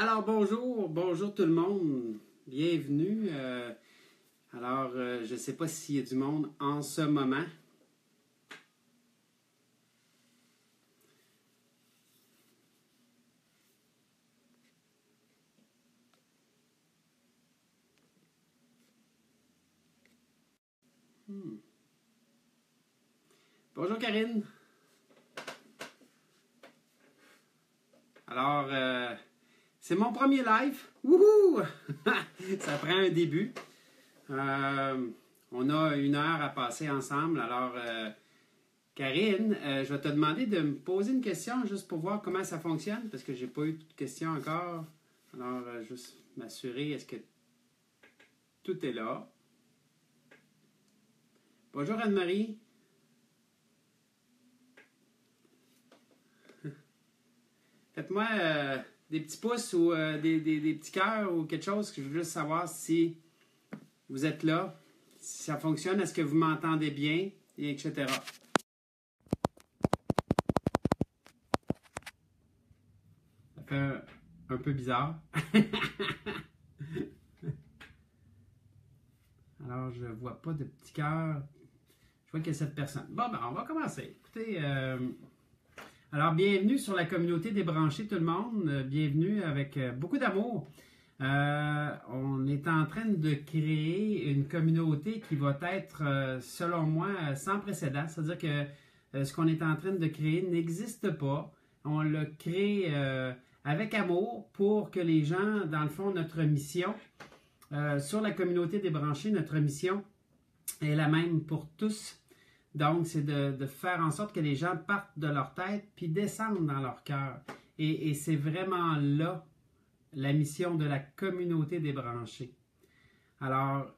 Alors bonjour tout le monde, bienvenue. Je ne sais pas s'il y a du monde en ce moment. Bonjour Karine. C'est mon premier live. Wouhou! Ça prend un début. On a 1 heure à passer ensemble. Karine, je vais te demander de me poser une question juste pour voir comment ça fonctionne, parce que j'ai pas eu de questions encore. Juste m'assurer, est-ce que tout est là? Bonjour Anne-Marie. Faites-moi des petits pouces ou des petits cœurs ou quelque chose, que je veux juste savoir si vous êtes là, si ça fonctionne, est-ce que vous m'entendez bien, et etc. Ça fait un peu bizarre. Alors, je vois pas de petits cœurs. Je vois qu'il y a 7 personnes. Bon, ben, on va commencer. Écoutez, bienvenue sur la communauté des branchés, tout le monde. Bienvenue avec beaucoup d'amour. On est en train de créer une communauté qui va être, selon moi, sans précédent. C'est-à-dire que ce qu'on est en train de créer n'existe pas. On le crée avec amour pour que les gens, dans le fond, notre mission, sur la communauté des branchés, notre mission est la même pour tous. Donc, c'est de faire en sorte que les gens partent de leur tête puis descendent dans leur cœur. Et c'est vraiment là la mission de la communauté des branchés. Alors,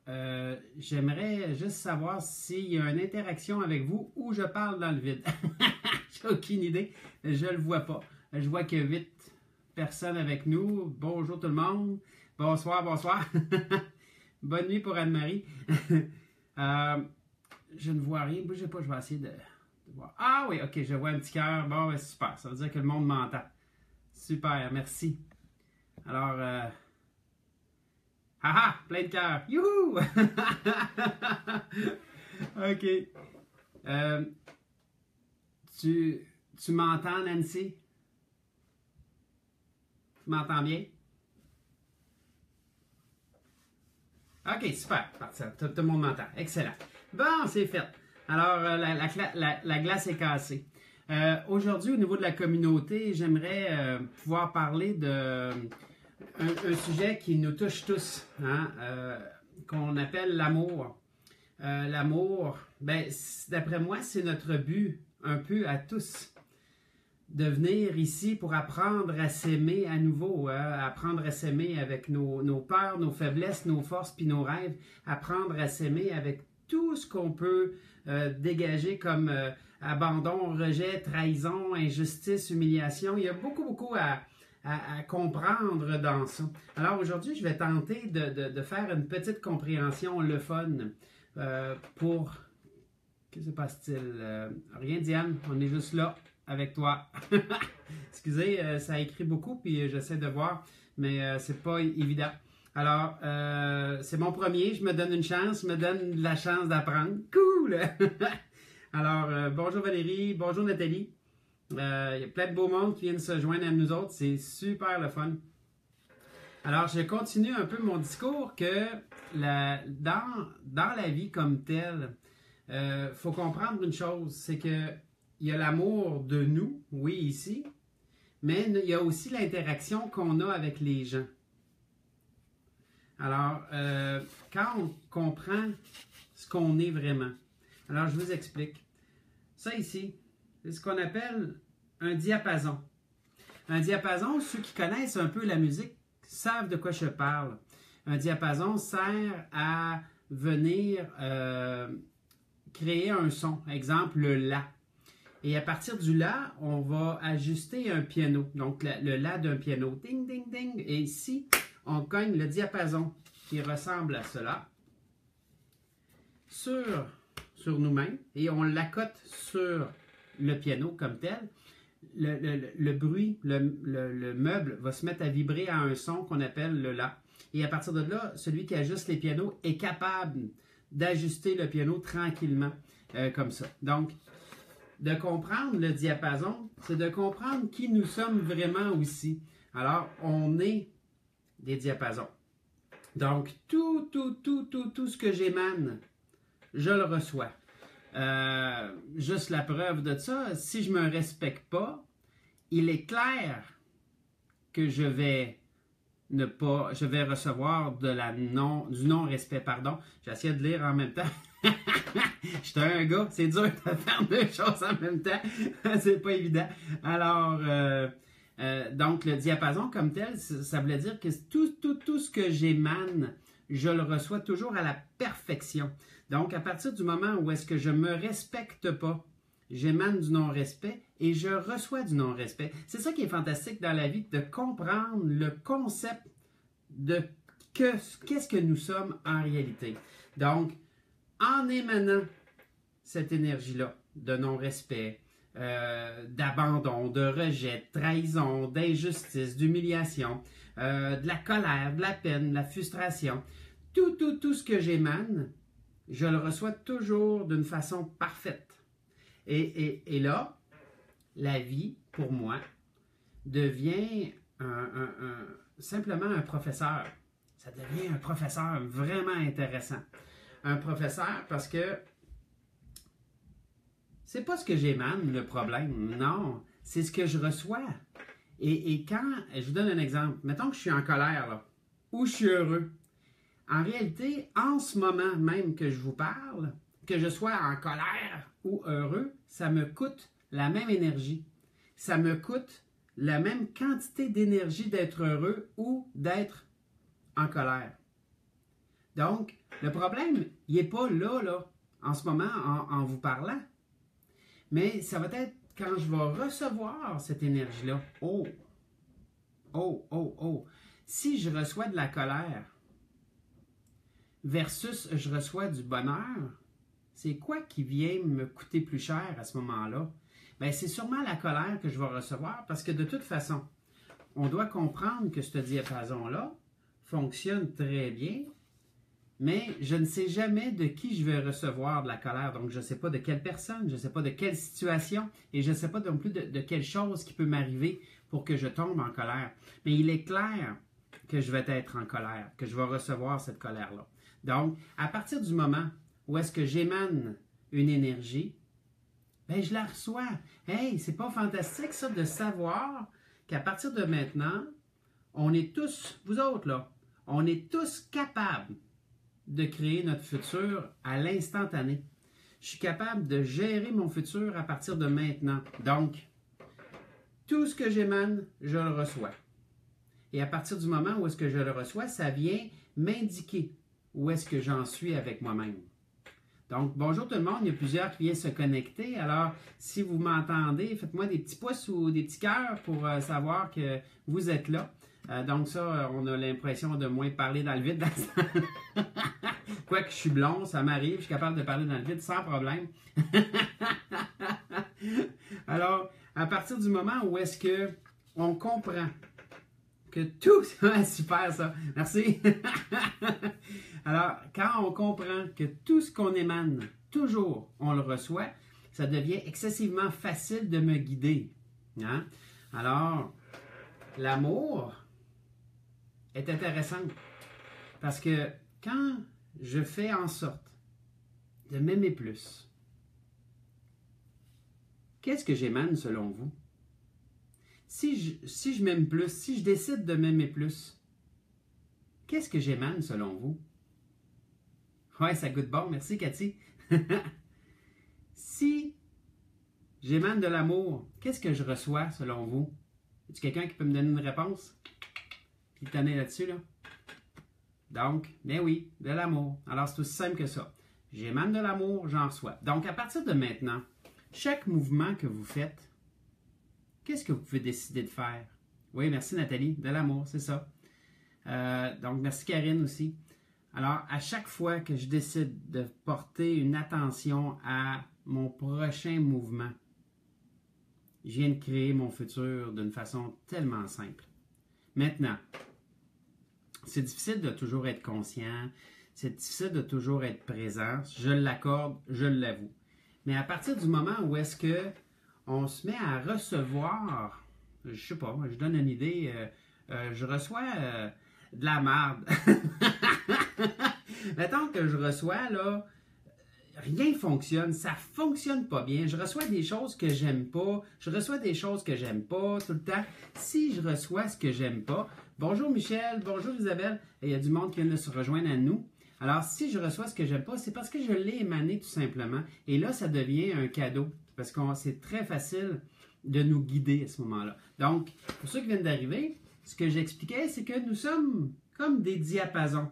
j'aimerais juste savoir s'il y a une interaction avec vous ou je parle dans le vide. J'ai aucune idée. Je ne le vois pas. Je vois qu'il y a 8 personnes avec nous. Bonjour tout le monde. Bonsoir. Bonne nuit pour Anne-Marie. Je ne vois rien. Bougez pas, je vais essayer de voir. Ah oui, ok, je vois un petit cœur. Bon, ben, super. Ça veut dire que le monde m'entend. Super, merci. Alors, plein de cœurs. Youhou! Ok. Tu m'entends, Nancy? Tu m'entends bien? Ok, super. Tout le monde m'entend. Excellent. Bon, c'est fait. Alors, la glace est cassée. Aujourd'hui, au niveau de la communauté, j'aimerais pouvoir parler de un sujet qui nous touche tous, hein, qu'on appelle l'amour. L'amour, ben, d'après moi, c'est notre but, un peu à tous, de venir ici pour apprendre à s'aimer à nouveau, apprendre à s'aimer avec nos peurs, nos faiblesses, nos forces puis nos rêves, apprendre à s'aimer avec tout ce qu'on peut dégager comme abandon, rejet, trahison, injustice, humiliation. Il y a beaucoup à comprendre dans ça. Alors aujourd'hui, je vais tenter de faire une petite compréhension, le fun, pour... Que se passe-t-il? Rien, Diane, on est juste là avec toi. Excusez, ça écrit beaucoup, puis j'essaie de voir, mais c'est pas évident. Alors, c'est mon premier, je me donne une chance, je me donne la chance d'apprendre. Cool! Alors, bonjour Valérie, bonjour Nathalie. Il y a plein de beaux mondes qui viennent se joindre à nous autres, c'est super le fun. Alors, je continue un peu mon discours que dans la vie comme telle, faut comprendre une chose, c'est que il y a l'amour de nous, oui, ici, mais il y a aussi l'interaction qu'on a avec les gens. Alors, quand on comprend ce qu'on est vraiment, alors je vous explique. Ça ici, c'est ce qu'on appelle un diapason. Un diapason, ceux qui connaissent un peu la musique savent de quoi je parle. Un diapason sert à venir créer un son, exemple le La. Et à partir du La, on va ajuster un piano, donc le La d'un piano, ding, ding, ding. Et ici, on cogne le diapason qui ressemble à cela sur nous-mêmes et on l'accote sur le piano comme tel. le bruit, le meuble va se mettre à vibrer à un son qu'on appelle le La. Et à partir de là, celui qui ajuste les pianos est capable d'ajuster le piano tranquillement, comme ça. Donc, de comprendre le diapason, c'est de comprendre qui nous sommes vraiment aussi. Alors, on est des diapasons. Donc, tout ce que j'émane, je le reçois. Juste la preuve de ça, si je ne me respecte pas, il est clair que je vais recevoir du non-respect, pardon. J'essaie de lire en même temps. J'étais un gars, c'est dur de faire deux choses en même temps. C'est pas évident. Alors, donc le diapason comme tel, ça voulait dire que tout ce que j'émane, je le reçois toujours à la perfection. Donc, à partir du moment où est-ce que je ne me respecte pas, j'émane du non-respect et je reçois du non-respect. C'est ça qui est fantastique dans la vie, de comprendre le concept de qu'est-ce que nous sommes en réalité. Donc, en émanant cette énergie-là de non-respect, d'abandon, de rejet, de trahison, d'injustice, d'humiliation, de la colère, de la peine, de la frustration, tout ce que j'émane, je le reçois toujours d'une façon parfaite. Et là, la vie, pour moi, devient simplement un professeur. Ça devient un professeur vraiment intéressant. Un professeur parce que c'est pas ce que j'émane le problème, non, c'est ce que je reçois. Et quand, je vous donne un exemple, mettons que je suis en colère, là, ou je suis heureux. En réalité, en ce moment même que je vous parle, que je sois en colère ou heureux, ça me coûte la même énergie. Ça me coûte la même quantité d'énergie d'être heureux ou d'être en colère. Donc, le problème, il n'est pas là, en ce moment, en vous parlant. Mais ça va être quand je vais recevoir cette énergie-là. Oh! Si je reçois de la colère versus je reçois du bonheur, c'est quoi qui vient me coûter plus cher à ce moment-là? Bien, c'est sûrement la colère que je vais recevoir parce que de toute façon, on doit comprendre que ce diapason-là fonctionne très bien, mais je ne sais jamais de qui je vais recevoir de la colère. Donc, je ne sais pas de quelle personne, je ne sais pas de quelle situation et je ne sais pas non plus de quelle chose qui peut m'arriver pour que je tombe en colère. Mais il est clair que je vais être en colère, que je vais recevoir cette colère-là. Donc, à partir du moment où est-ce que j'émane une énergie, bien, je la reçois. Hey, c'est pas fantastique ça de savoir qu'à partir de maintenant, on est tous, vous autres là, on est tous capables de créer notre futur à l'instantané. Je suis capable de gérer mon futur à partir de maintenant. Donc, tout ce que j'émane, je le reçois. Et à partir du moment où est-ce que je le reçois, ça vient m'indiquer où est-ce que j'en suis avec moi-même. Donc, bonjour tout le monde, il y a plusieurs qui viennent se connecter. Alors, si vous m'entendez, faites-moi des petits pouces ou des petits cœurs pour savoir que vous êtes là. Donc ça, on a l'impression de moins parler dans le vide. Quoique je suis blond, ça m'arrive, je suis capable de parler dans le vide sans problème. Alors, à partir du moment où est-ce que on comprend que tout... super ça, merci. Alors, quand on comprend que tout ce qu'on émane, toujours, on le reçoit, ça devient excessivement facile de me guider. Hein? Alors, l'amour est intéressant parce que quand je fais en sorte de m'aimer plus, qu'est-ce que j'émane selon vous? Si je m'aime plus, si je décide de m'aimer plus, qu'est-ce que j'émane selon vous? Ouais, ça goûte bon, merci Cathy. Si j'émane de l'amour, qu'est-ce que je reçois selon vous? Y a quelqu'un qui peut me donner une réponse? Puis tenez là-dessus, là. Donc, ben oui, de l'amour. Alors, c'est aussi simple que ça. J'émane de l'amour, j'en reçois. Donc, à partir de maintenant, chaque mouvement que vous faites, qu'est-ce que vous pouvez décider de faire? Oui, merci Nathalie, de l'amour, c'est ça. Donc, merci Karine aussi. Alors, à chaque fois que je décide de porter une attention à mon prochain mouvement, je viens de créer mon futur d'une façon tellement simple. Maintenant, c'est difficile de toujours être conscient, c'est difficile de toujours être présent, je l'accorde, je l'avoue. Mais à partir du moment où est-ce que on se met à recevoir, je sais pas, je donne une idée, je reçois de la merde. Mettons que je reçois, là, rien fonctionne, ça fonctionne pas bien. Je reçois des choses que j'aime pas, je reçois des choses que j'aime pas tout le temps. Si je reçois ce que j'aime pas, bonjour Michel, bonjour Isabelle, il y a du monde qui vient de se rejoindre à nous. Alors, si je reçois ce que j'aime pas, c'est parce que je l'ai émané tout simplement. Et là, ça devient un cadeau, parce que c'est très facile de nous guider à ce moment-là. Donc, pour ceux qui viennent d'arriver, ce que j'expliquais, c'est que nous sommes comme des diapasons.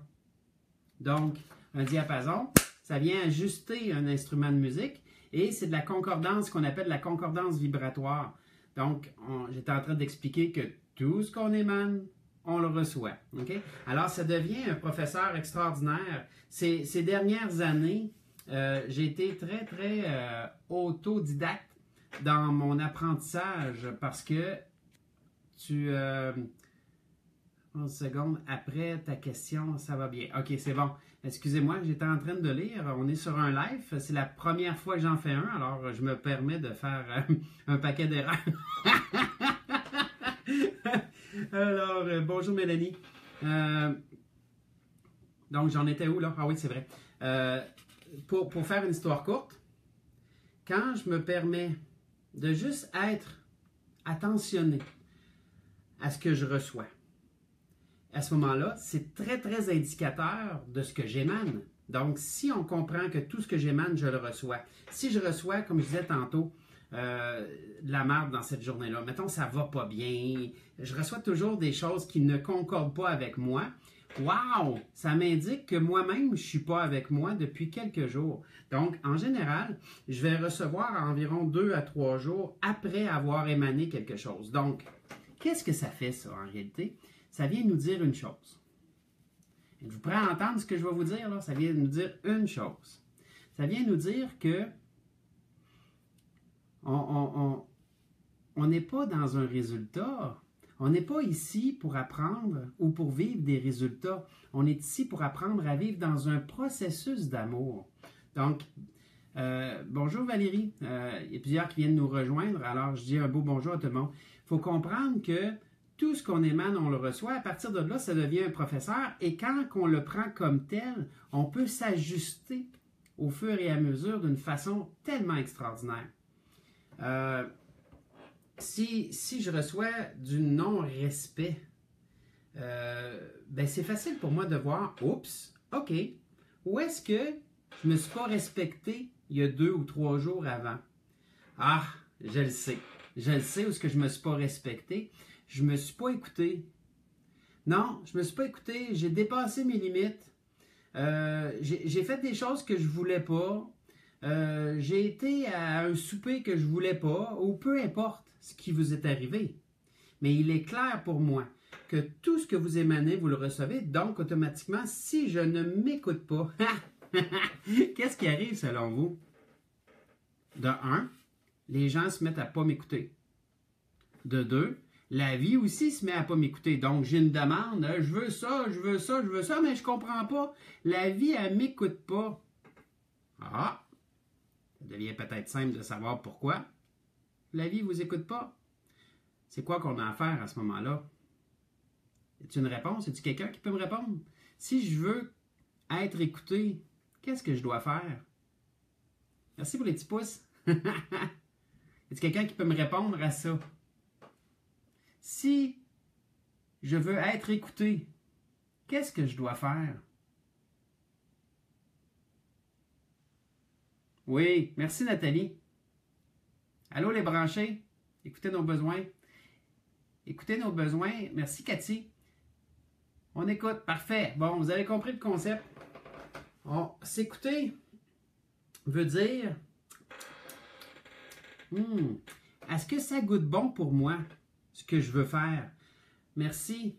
Donc, un diapason, ça vient ajuster un instrument de musique et c'est de la concordance qu'on appelle la concordance vibratoire. Donc, j'étais en train d'expliquer que tout ce qu'on émane, on le reçoit. Okay? Alors, ça devient un professeur extraordinaire. Ces dernières années, j'ai été très, très autodidacte dans mon apprentissage parce que 11 secondes après ta question, ça va bien. OK, c'est bon. Excusez-moi, j'étais en train de lire. On est sur un live. C'est la première fois que j'en fais un, alors je me permets de faire un paquet d'erreurs. Alors, bonjour Mélanie. Donc, j'en étais où là? Ah oui, c'est vrai. Pour faire une histoire courte, quand je me permets de juste être attentionné à ce que je reçois, à ce moment-là, c'est très, très indicateur de ce que j'émane. Donc, si on comprend que tout ce que j'émane, je le reçois. Si je reçois, comme je disais tantôt, de la merde dans cette journée-là, mettons, ça va pas bien, je reçois toujours des choses qui ne concordent pas avec moi. Wow! Ça m'indique que moi-même, je suis pas avec moi depuis quelques jours. Donc, en général, je vais recevoir environ 2 à 3 jours après avoir émané quelque chose. Donc, qu'est-ce que ça fait, ça, en réalité? Ça vient nous dire une chose. Êtes-vous prêt à entendre ce que je vais vous dire, là? Ça vient nous dire une chose. Ça vient nous dire que on n'est pas dans un résultat. On n'est pas ici pour apprendre ou pour vivre des résultats. On est ici pour apprendre à vivre dans un processus d'amour. Donc, bonjour Valérie. Il y a plusieurs qui viennent nous rejoindre. Alors, je dis un beau bonjour à tout le monde. Il faut comprendre que tout ce qu'on émane, on le reçoit. À partir de là, ça devient un professeur. Et quand on le prend comme tel, on peut s'ajuster au fur et à mesure d'une façon tellement extraordinaire. Si je reçois du non-respect, ben c'est facile pour moi de voir, oups, OK, où est-ce que je ne me suis pas respecté il y a 2 ou 3 jours avant? Ah, je le sais. Je le sais où est-ce que je ne me suis pas respecté. Je ne me suis pas écouté. Non, je ne me suis pas écouté. J'ai dépassé mes limites. J'ai fait des choses que je ne voulais pas. J'ai été à un souper que je ne voulais pas, ou peu importe ce qui vous est arrivé. Mais il est clair pour moi que tout ce que vous émanez, vous le recevez. Donc, automatiquement, si je ne m'écoute pas, qu'est-ce qui arrive selon vous? De 1, les gens se mettent à ne pas m'écouter. De 2, la vie aussi se met à ne pas m'écouter. Donc, j'ai une demande, je veux ça, je veux ça, je veux ça, mais je ne comprends pas. La vie, elle ne m'écoute pas. Ah! Ça devient peut-être simple de savoir pourquoi. La vie ne vous écoute pas. C'est quoi qu'on a à faire à ce moment-là? Est-ce une réponse? Est-ce quelqu'un qui peut me répondre? Si je veux être écouté, qu'est-ce que je dois faire? Merci pour les petits pouces. Est-ce quelqu'un qui peut me répondre à ça? Si je veux être écouté, qu'est-ce que je dois faire? Oui, merci Nathalie. Allô les branchés, écoutez nos besoins. Écoutez nos besoins. Merci Cathy. On écoute, parfait. Bon, vous avez compris le concept. S'écouter veut dire, est-ce que ça goûte bon pour moi, ce que je veux faire? Merci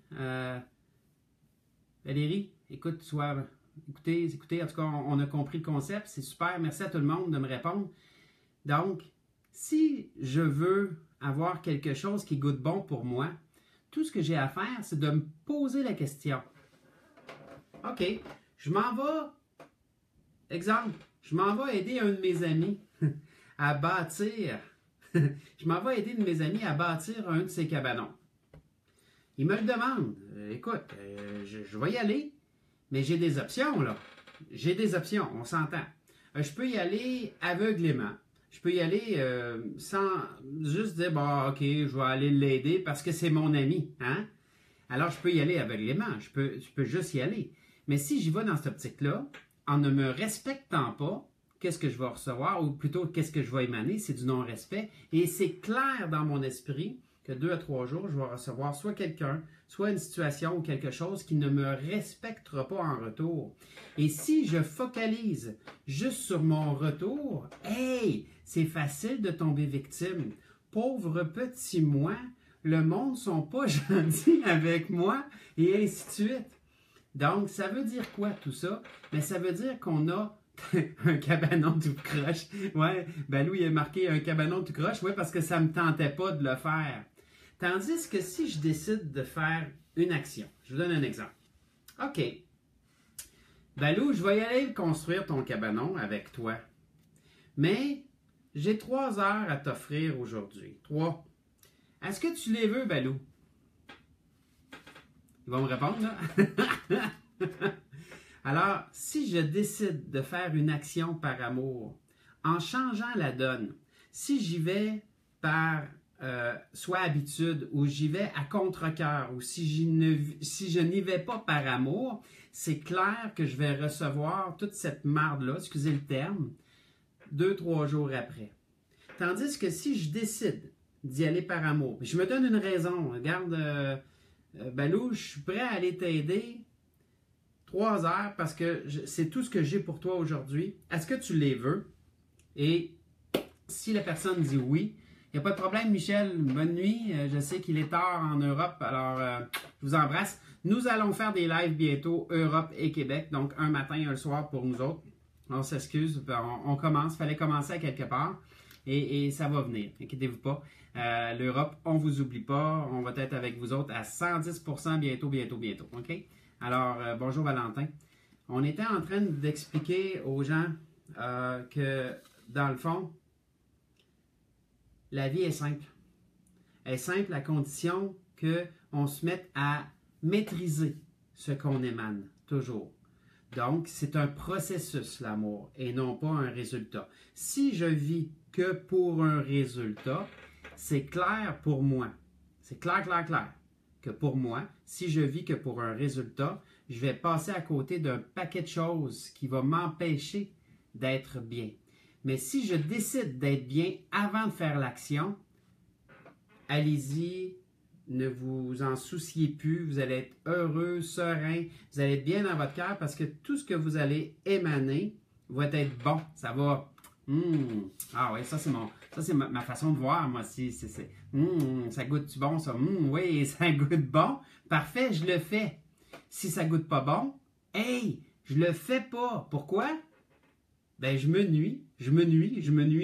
Valérie. Écoute, écoutez, en tout cas, on a compris le concept, c'est super. Merci à tout le monde de me répondre. Donc, si je veux avoir quelque chose qui goûte bon pour moi, tout ce que j'ai à faire, c'est de me poser la question. OK, je m'en vais, exemple, je m'en vais aider un de mes amis à bâtir, je m'en vais aider un de mes amis à bâtir un de ses cabanons. Il me le demande. Écoute, je vais y aller, mais j'ai des options, là. J'ai des options, on s'entend. Je peux y aller aveuglément. Je peux y aller sans juste dire, bon, OK, je vais aller l'aider parce que c'est mon ami. Hein? Alors, je peux y aller aveuglément. Je peux juste y aller. Mais si j'y vais dans cette optique-là, en ne me respectant pas, qu'est-ce que je vais recevoir, ou plutôt, qu'est-ce que je vais émaner, c'est du non-respect. Et c'est clair dans mon esprit que 2 à 3 jours, je vais recevoir soit quelqu'un, soit une situation ou quelque chose qui ne me respectera pas en retour. Et si je focalise juste sur mon retour, hey, c'est facile de tomber victime. Pauvre petit moi, le monde ne sont pas gentils avec moi, et ainsi de suite. Donc, ça veut dire quoi tout ça? Mais ça veut dire qu'on a un cabanon tout croche. Ouais, Balou, il a marqué un cabanon tout croche, ouais, parce que ça ne me tentait pas de le faire. Tandis que si je décide de faire une action, je vous donne un exemple. OK, Balou, je vais y aller construire ton cabanon avec toi. Mais j'ai 3 heures à t'offrir aujourd'hui. 3. Est-ce que tu les veux, Balou? Il va me répondre, là. Alors, si je décide de faire une action par amour, en changeant la donne, si j'y vais par soit habitude, ou j'y vais à contre-cœur, ou si je n'y vais pas par amour, c'est clair que je vais recevoir toute cette marde-là, excusez le terme, 2-3 jours après. Tandis que si je décide d'y aller par amour, je me donne une raison, regarde, Balou, je suis prêt à aller t'aider 3 heures parce que c'est tout ce que j'ai pour toi aujourd'hui. Est-ce que tu les veux? Et si la personne dit oui, il n'y a pas de problème, Michel. Bonne nuit. Je sais qu'il est tard en Europe, alors je vous embrasse. Nous allons faire des lives bientôt, Europe et Québec. Donc, un matin et un soir pour nous autres. On s'excuse, on commence. Il fallait commencer à quelque part. Et ça va venir. Inquiétez-vous pas. L'Europe, on ne vous oublie pas. On va être avec vous autres à 110% bientôt. OK? Alors, bonjour Valentin. On était en train d'expliquer aux gens que, dans le fond, la vie est simple. Elle est simple à condition qu'on se mette à maîtriser ce qu'on émane, toujours. Donc, c'est un processus, l'amour, et non pas un résultat. Si je vis que pour un résultat, c'est clair pour moi. C'est clair, que pour moi, si je vis que pour un résultat, je vais passer à côté d'un paquet de choses qui va m'empêcher d'être bien. Mais si je décide d'être bien avant de faire l'action, allez-y, ne vous en souciez plus, vous allez être heureux, serein, vous allez être bien dans votre cœur parce que tout ce que vous allez émaner va être bon. Ça va... Ah oui, ça c'est ma façon de voir, moi aussi. Ça goûte bon, ça? Oui, ça goûte bon. Parfait, je le fais. Si ça goûte pas bon, hey, je le fais pas. Pourquoi? Ben, je me nuis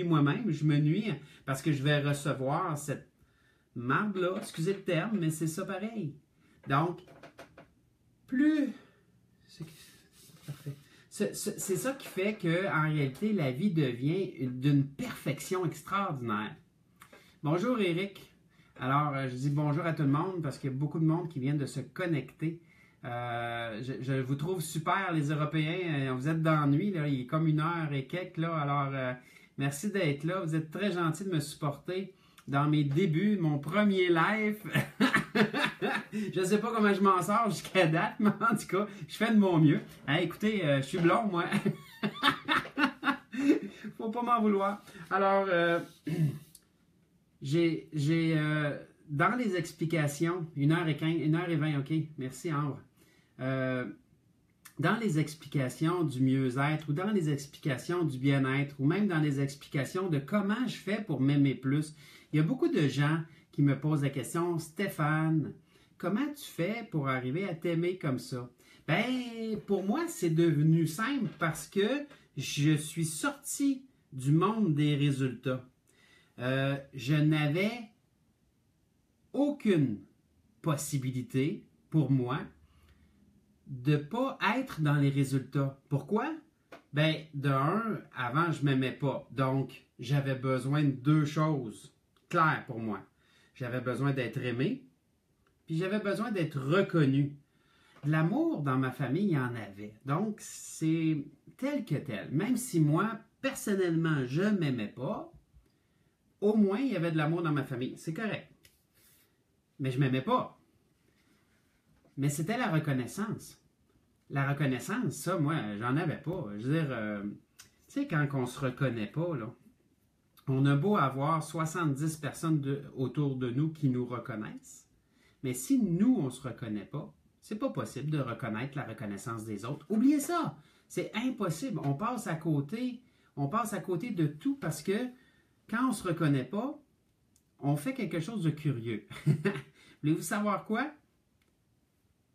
moi-même, je me nuis parce que je vais recevoir cette marde-là, excusez le terme, mais c'est ça pareil. Donc, plus... C'est ça qui fait qu'en réalité, la vie devient d'une perfection extraordinaire. Bonjour Eric. Alors, je dis bonjour à tout le monde parce qu'il y a beaucoup de monde qui vient de se connecter. Je vous trouve super, les Européens. Vous êtes dans la nuit, là, il est comme 1h et quelques. Là, alors, merci d'être là. Vous êtes très gentils de me supporter dans mes débuts, mon premier live. Je ne sais pas comment je m'en sors jusqu'à date, mais en tout cas, je fais de mon mieux. Hein, écoutez, je suis blond, moi. Faut pas m'en vouloir. Alors, dans les explications, 1h15, 1h20, OK, merci Ambre. Dans les explications du mieux-être ou dans les explications du bien-être ou même dans les explications de comment je fais pour m'aimer plus, il y a beaucoup de gens qui me posent la question, Stéphane, comment tu fais pour arriver à t'aimer comme ça? Ben, pour moi, c'est devenu simple parce que je suis sorti du monde des résultats. Je n'avais aucune possibilité pour moi de ne pas être dans les résultats. Pourquoi? Ben, de un, avant, je ne m'aimais pas. Donc, j'avais besoin de deux choses claires pour moi. J'avais besoin d'être aimé, puis j'avais besoin d'être reconnu. De l'amour dans ma famille, il y en avait. Donc, c'est tel que tel. Même si moi, personnellement, je ne m'aimais pas, au moins, il y avait de l'amour dans ma famille. C'est correct. Mais je ne m'aimais pas. Mais c'était la reconnaissance. La reconnaissance, ça, moi, j'en avais pas. Je veux dire, tu sais, quand on ne se reconnaît pas, là, on a beau avoir 70 personnes autour de nous qui nous reconnaissent, mais si nous, on ne se reconnaît pas, c'est pas possible de reconnaître la reconnaissance des autres. Oubliez ça! C'est impossible. On passe à côté de tout parce que quand on ne se reconnaît pas, on fait quelque chose de curieux. Voulez-vous savoir quoi?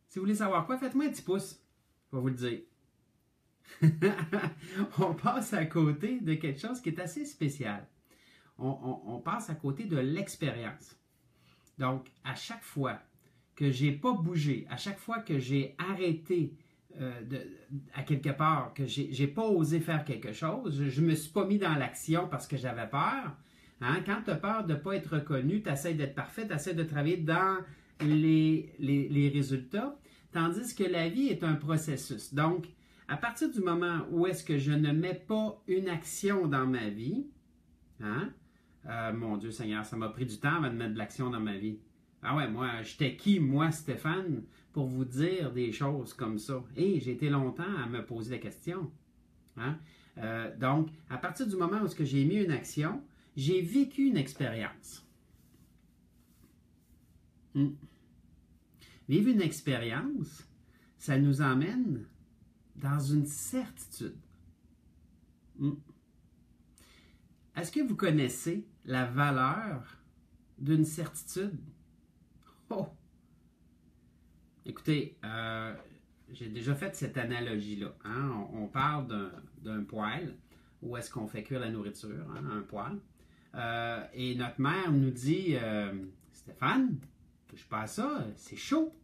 Si vous voulez savoir quoi, faites-moi un petit pouce. Je vais vous le dire. On passe à côté de quelque chose qui est assez spécial. On passe à côté de l'expérience. Donc, à chaque fois que j'ai pas bougé, à chaque fois que j'ai arrêté à quelque part, que j'ai pas osé faire quelque chose, je me suis pas mis dans l'action parce que j'avais peur. Hein? Quand tu as peur de ne pas être reconnu, tu essaies d'être parfait, tu essaies de travailler dans les résultats, tandis que la vie est un processus. Donc, à partir du moment où est-ce que je ne mets pas une action dans ma vie, hein? Mon Dieu Seigneur, ça m'a pris du temps avant de mettre de l'action dans ma vie. Ah ouais, moi, j'étais qui, moi, Stéphane, pour vous dire des choses comme ça? Et j'ai été longtemps à me poser la question. Hein? Donc, à partir du moment où est-ce que j'ai mis une action, j'ai vécu une expérience. Vivre une expérience, ça nous emmène dans une certitude. Est-ce que vous connaissez la valeur d'une certitude? Oh! Écoutez, j'ai déjà fait cette analogie-là. Hein? On parle d'un poêle, où est-ce qu'on fait cuire la nourriture, hein? Un poêle. Et notre mère nous dit, Stéphane, touche pas à ça, c'est chaud.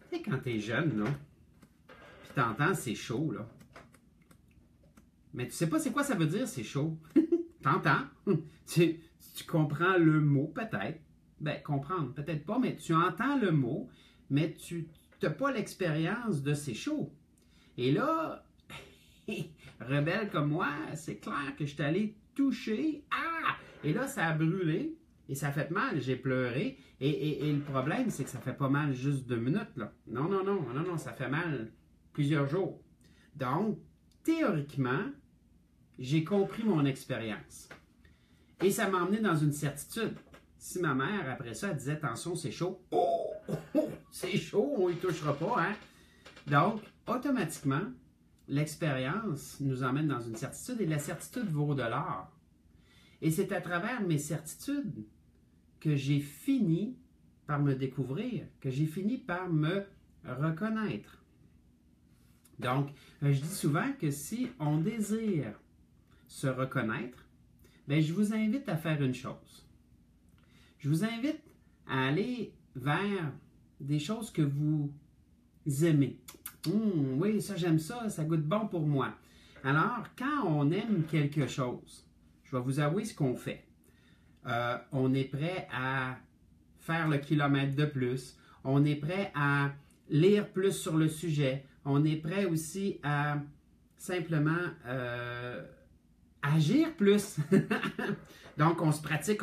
Tu sais, quand t'es jeune, là, puis t'entends c'est chaud, là. Mais tu sais pas c'est quoi ça veut dire, c'est chaud. T'entends? Tu comprends le mot, peut-être. Ben, comprendre, peut-être pas, mais tu entends le mot, mais tu n'as pas l'expérience de c'est chaud. Et là, rebelle comme moi, c'est clair que je suis allé toucher. Ah! Et là, ça a brûlé. Et ça fait mal, j'ai pleuré. Et le problème, c'est que ça fait pas mal juste 2 minutes, là. Non, ça fait mal plusieurs jours. Donc, théoriquement, j'ai compris mon expérience. Et ça m'a emmené dans une certitude. Si ma mère, après ça, elle disait, attention, c'est chaud. Oh, c'est chaud, on y touchera pas, hein? Donc, automatiquement, l'expérience nous emmène dans une certitude et la certitude vaut de l'or. Et c'est à travers mes certitudes que j'ai fini par me découvrir, que j'ai fini par me reconnaître. Donc, je dis souvent que si on désire se reconnaître, bien, je vous invite à faire une chose. Je vous invite à aller vers des choses que vous aimez. Oui, ça j'aime ça, ça goûte bon pour moi. Alors, quand on aime quelque chose, je vais vous avouer ce qu'on fait. On est prêt à faire le kilomètre de plus. On est prêt à lire plus sur le sujet. On est prêt aussi à simplement agir plus. Donc, on se pratique,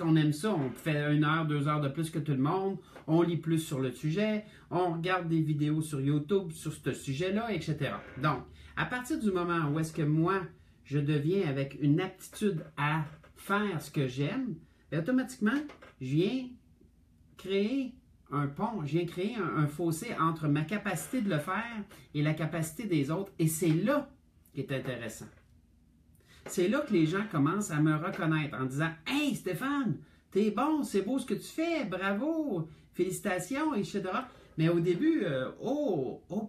on aime ça. On fait 1 heure, 2 heures de plus que tout le monde. On lit plus sur le sujet. On regarde des vidéos sur YouTube sur ce sujet-là, etc. Donc, à partir du moment où est-ce que moi, je deviens avec une aptitude à faire ce que j'aime, automatiquement, je viens créer un pont, je viens créer un fossé entre ma capacité de le faire et la capacité des autres. Et c'est là qui est intéressant. C'est là que les gens commencent à me reconnaître en disant « Hey Stéphane, t'es bon, c'est beau ce que tu fais, bravo, félicitations, etc. » Mais au début,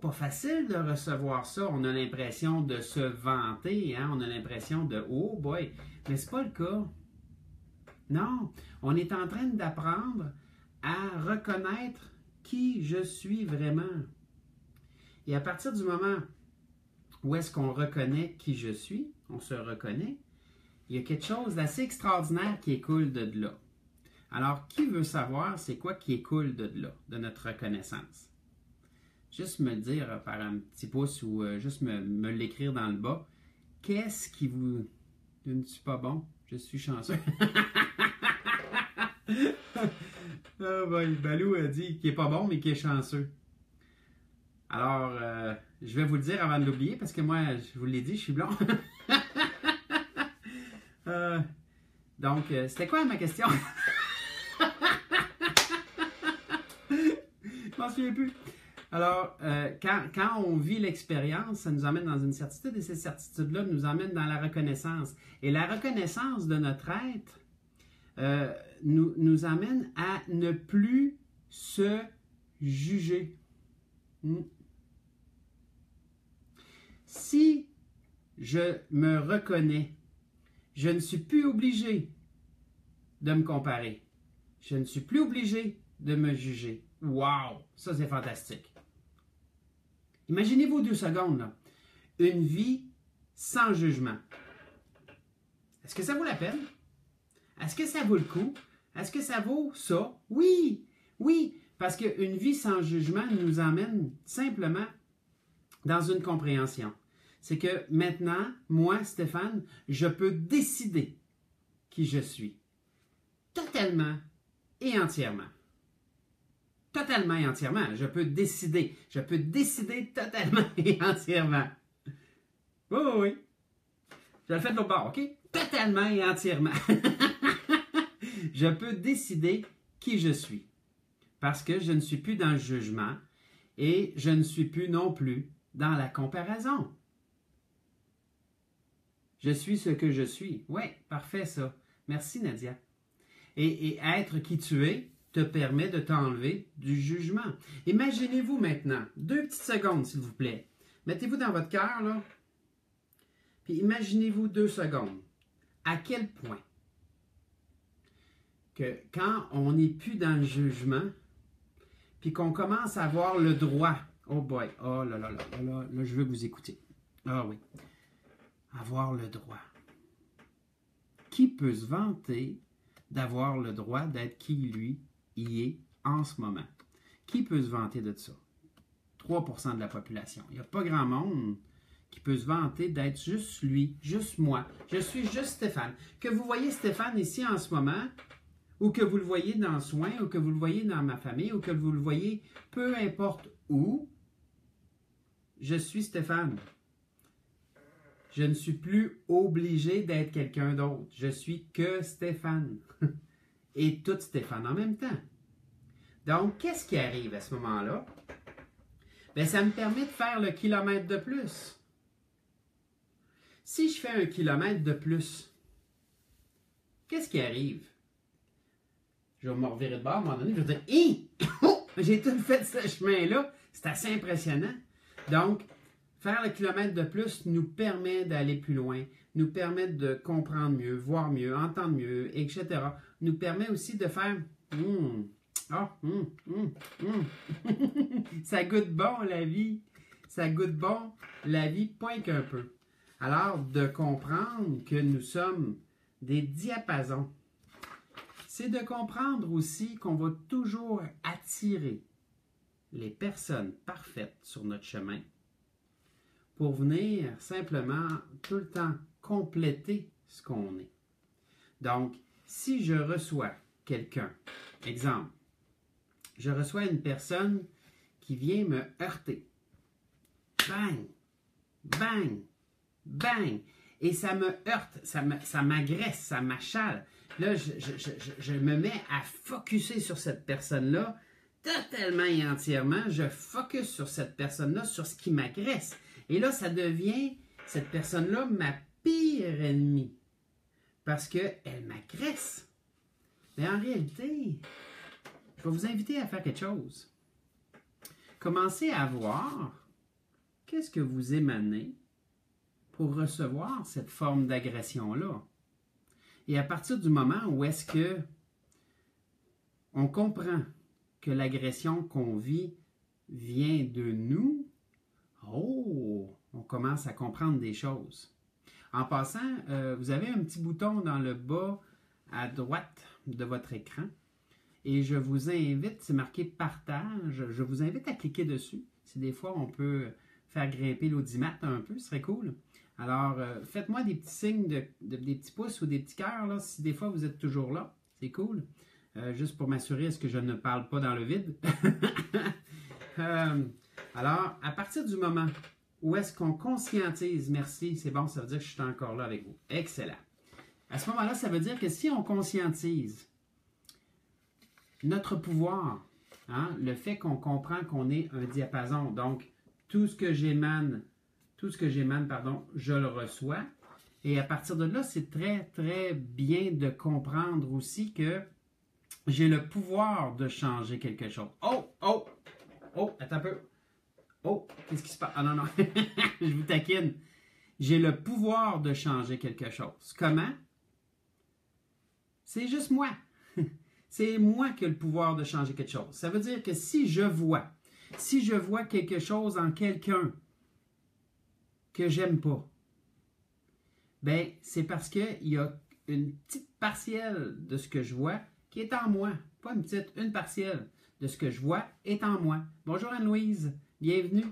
pas facile de recevoir ça. On a l'impression de se vanter, hein? On a l'impression de « Oh boy », mais c'est pas le cas. Non, on est en train d'apprendre à reconnaître qui je suis vraiment. Et à partir du moment où est-ce qu'on reconnaît qui je suis, on se reconnaît, il y a quelque chose d'assez extraordinaire qui écoule de là. Alors, qui veut savoir c'est quoi qui écoule de là, de notre reconnaissance? Juste me dire par un petit pouce ou juste me l'écrire dans le bas. Qu'est-ce qui vous... Je ne suis pas bon, je suis chanceux. Oh boy, Balou a dit qu'il n'est pas bon, mais qu'il est chanceux. Alors, je vais vous le dire avant de l'oublier, parce que moi, je vous l'ai dit, je suis blond. Donc, c'était quoi ma question? Je m'en souviens plus. Alors, quand on vit l'expérience, ça nous amène dans une certitude, et cette certitude-là nous amène dans la reconnaissance. Et la reconnaissance de notre être nous amène à ne plus se juger. Si je me reconnais, je ne suis plus obligé de me comparer. Je ne suis plus obligé de me juger. Wow! Ça, c'est fantastique. Imaginez-vous 2 secondes, là. Une vie sans jugement. Est-ce que ça vaut la peine? Est-ce que ça vaut le coup? Est-ce que ça vaut ça? Oui! Oui! Parce qu'une vie sans jugement nous emmène simplement dans une compréhension. C'est que maintenant, moi, Stéphane, je peux décider qui je suis. Totalement et entièrement. Totalement et entièrement. Je peux décider. Je peux décider totalement et entièrement. Oui, oui, oui. Je le fais de l'autre bord, OK? Totalement et entièrement. Je peux décider qui je suis. Parce que je ne suis plus dans le jugement et je ne suis plus non plus dans la comparaison. Je suis ce que je suis. Oui, parfait ça. Merci Nadia. Et être qui tu es te permet de t'enlever du jugement. Imaginez-vous maintenant, 2 petites secondes s'il vous plaît. Mettez-vous dans votre cœur là. Puis imaginez-vous 2 secondes. À quel point que quand on n'est plus dans le jugement, puis qu'on commence à avoir le droit. Oh boy, oh là là là là là, là je veux vous écouter. Ah oui. Avoir le droit. Qui peut se vanter d'avoir le droit d'être qui lui y est en ce moment? Qui peut se vanter de ça? 3% de la population. Il n'y a pas grand monde qui peut se vanter d'être juste lui, juste moi. Je suis juste Stéphane. Que vous voyez Stéphane ici en ce moment, ou que vous le voyez dans Soin, ou que vous le voyez dans ma famille, ou que vous le voyez peu importe où, je suis Stéphane. Je ne suis plus obligé d'être quelqu'un d'autre. Je suis que Stéphane. Et tout Stéphane en même temps. Donc, qu'est-ce qui arrive à ce moment-là? Bien, ça me permet de faire le kilomètre de plus. Si je fais 1 kilomètre de plus, qu'est-ce qui arrive? Je vais me revirer de bord à un moment donné, je vais dire « Hi! J'ai tout fait ce chemin-là. » C'est assez impressionnant. Donc, faire le kilomètre de plus nous permet d'aller plus loin, nous permet de comprendre mieux, voir mieux, entendre mieux, etc. Nous permet aussi de faire ça goûte bon la vie. Ça goûte bon la vie, point qu'un peu. Alors, de comprendre que nous sommes des diapasons, c'est de comprendre aussi qu'on va toujours attirer les personnes parfaites sur notre chemin pour venir simplement tout le temps compléter ce qu'on est. Donc, si je reçois quelqu'un, exemple, je reçois une personne qui vient me heurter, bang, bang, bang, et ça me heurte, ça m'agresse, ça m'achale. Là, je me mets à focusser sur cette personne-là, totalement et entièrement, je focus sur cette personne-là, sur ce qui m'agresse. Et là, ça devient, cette personne-là, ma pire ennemie. Parce qu'elle m'agresse. Mais en réalité, je vais vous inviter à faire quelque chose. Commencez à voir qu'est-ce que vous émanez pour recevoir cette forme d'agression-là. Et à partir du moment où est-ce que on comprend que l'agression qu'on vit vient de nous, oh, on commence à comprendre des choses. En passant, vous avez un petit bouton dans le bas à droite de votre écran et je vous invite, c'est marqué partage, je vous invite à cliquer dessus. Si des fois on peut faire grimper l'audimat un peu, ce serait cool. Alors, faites-moi des petits signes, des petits pouces ou des petits cœurs, là, si des fois vous êtes toujours là, c'est cool. Juste pour m'assurer, est-ce que je ne parle pas dans le vide? Alors, à partir du moment où est-ce qu'on conscientise, merci, c'est bon, ça veut dire que je suis encore là avec vous. Excellent. À ce moment-là, ça veut dire que si on conscientise notre pouvoir, hein, le fait qu'on comprend qu'on est un diapason, donc tout ce que j'émane, je le reçois. Et à partir de là, c'est très, très bien de comprendre aussi que j'ai le pouvoir de changer quelque chose. Oh, attends un peu. Oh, qu'est-ce qui se passe? Ah non, je vous taquine. J'ai le pouvoir de changer quelque chose. Comment? C'est juste moi. C'est moi qui ai le pouvoir de changer quelque chose. Ça veut dire que si je vois quelque chose en quelqu'un que j'aime pas, ben c'est parce qu'il y a une petite partielle de ce que je vois qui est en moi. Pas une petite, une partielle de ce que je vois est en moi. Bonjour Anne-Louise, bienvenue.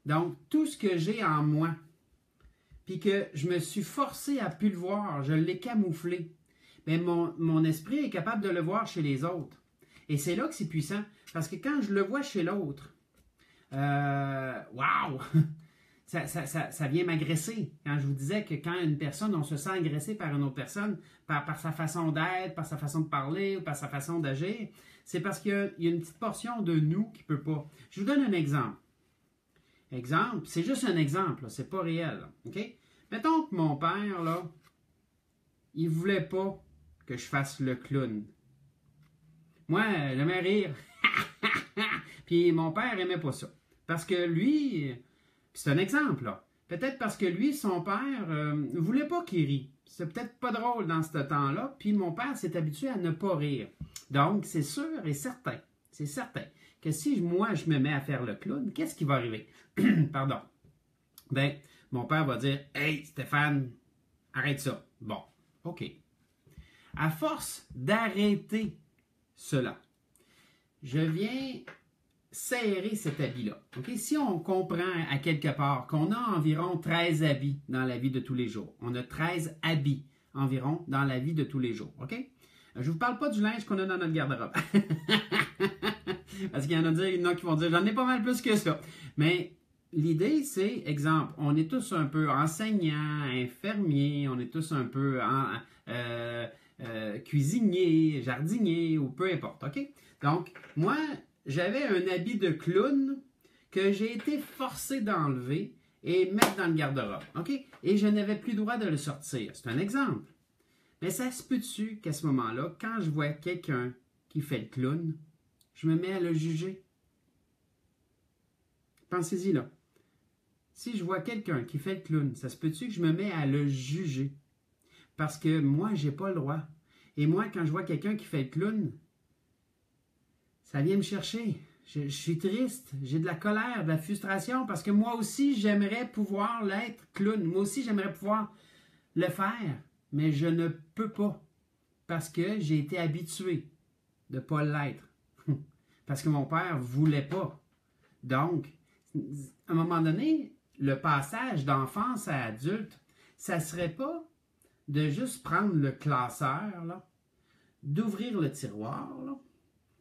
Donc, tout ce que j'ai en moi, puis que je me suis forcé à plus le voir, je l'ai camouflé, bien, mon esprit est capable de le voir chez les autres. Et c'est là que c'est puissant, parce que quand je le vois chez l'autre, waouh! Ça vient m'agresser. Quand je vous disais que quand une personne, on se sent agressé par une autre personne, par sa façon d'être, par sa façon de parler, ou par sa façon d'agir, c'est parce qu'il y a une petite portion de nous qui ne peut pas. Je vous donne un exemple. Exemple, c'est juste un exemple, c'est pas réel. OK? Mettons que mon père, là, il voulait pas que je fasse le clown. Moi, j'aimais rire. Puis mon père aimait pas ça. Parce que lui... C'est un exemple, là. Peut-être parce que lui, son père, ne voulait pas qu'il rie. C'est peut-être pas drôle dans ce temps-là. Puis mon père s'est habitué à ne pas rire. Donc, c'est sûr et certain, que si moi, je me mets à faire le clown, qu'est-ce qui va arriver? Pardon. Ben, mon père va dire « Hey, Stéphane, arrête ça. » Bon, OK. À force d'arrêter cela, je viens serrer cet habit-là. Okay? Si on comprend à quelque part qu'on a environ 13 habits dans la vie de tous les jours, on a 13 habits environ dans la vie de tous les jours. OK? Je ne vous parle pas du linge qu'on a dans notre garde-robe. Parce qu'il y en a qui vont dire, j'en ai pas mal plus que ça. Mais l'idée, c'est, exemple, on est tous un peu enseignants, infirmiers, on est tous un peu cuisiniers, jardiniers, ou peu importe. OK? Donc, moi, j'avais un habit de clown que j'ai été forcé d'enlever et mettre dans le garde-robe. OK? Et je n'avais plus le droit de le sortir. C'est un exemple. Mais ça se peut-tu qu'à ce moment-là, quand je vois quelqu'un qui fait le clown, je me mets à le juger? Pensez-y là. Si je vois quelqu'un qui fait le clown, ça se peut-tu que je me mets à le juger? Parce que moi, j'ai pas le droit. Et moi, quand je vois quelqu'un qui fait le clown, ça vient me chercher. Je suis triste, j'ai de la colère, de la frustration, parce que moi aussi, j'aimerais pouvoir l'être clown. Moi aussi, j'aimerais pouvoir le faire, mais je ne peux pas, parce que j'ai été habitué de ne pas l'être. Parce que mon père ne voulait pas. Donc, à un moment donné, le passage d'enfance à adulte, ça ne serait pas de juste prendre le classeur, là, d'ouvrir le tiroir, là,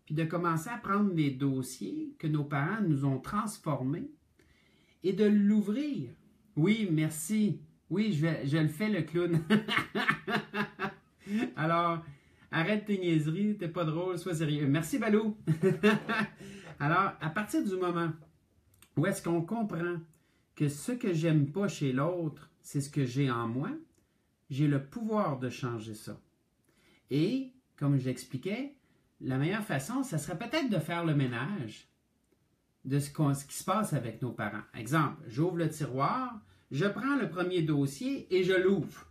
puis de commencer à prendre les dossiers que nos parents nous ont transformés et de l'ouvrir. Oui, merci. Oui, je le fais, le clown. Alors, arrête tes niaiseries, t'es pas drôle, sois sérieux. Merci, Balou. Alors, à partir du moment où est-ce qu'on comprend que ce que j'aime pas chez l'autre, c'est ce que j'ai en moi, j'ai le pouvoir de changer ça. Et, comme j'expliquais, la meilleure façon, ça serait peut-être de faire le ménage de ce qui se passe avec nos parents. Exemple, j'ouvre le tiroir, je prends le premier dossier et je l'ouvre.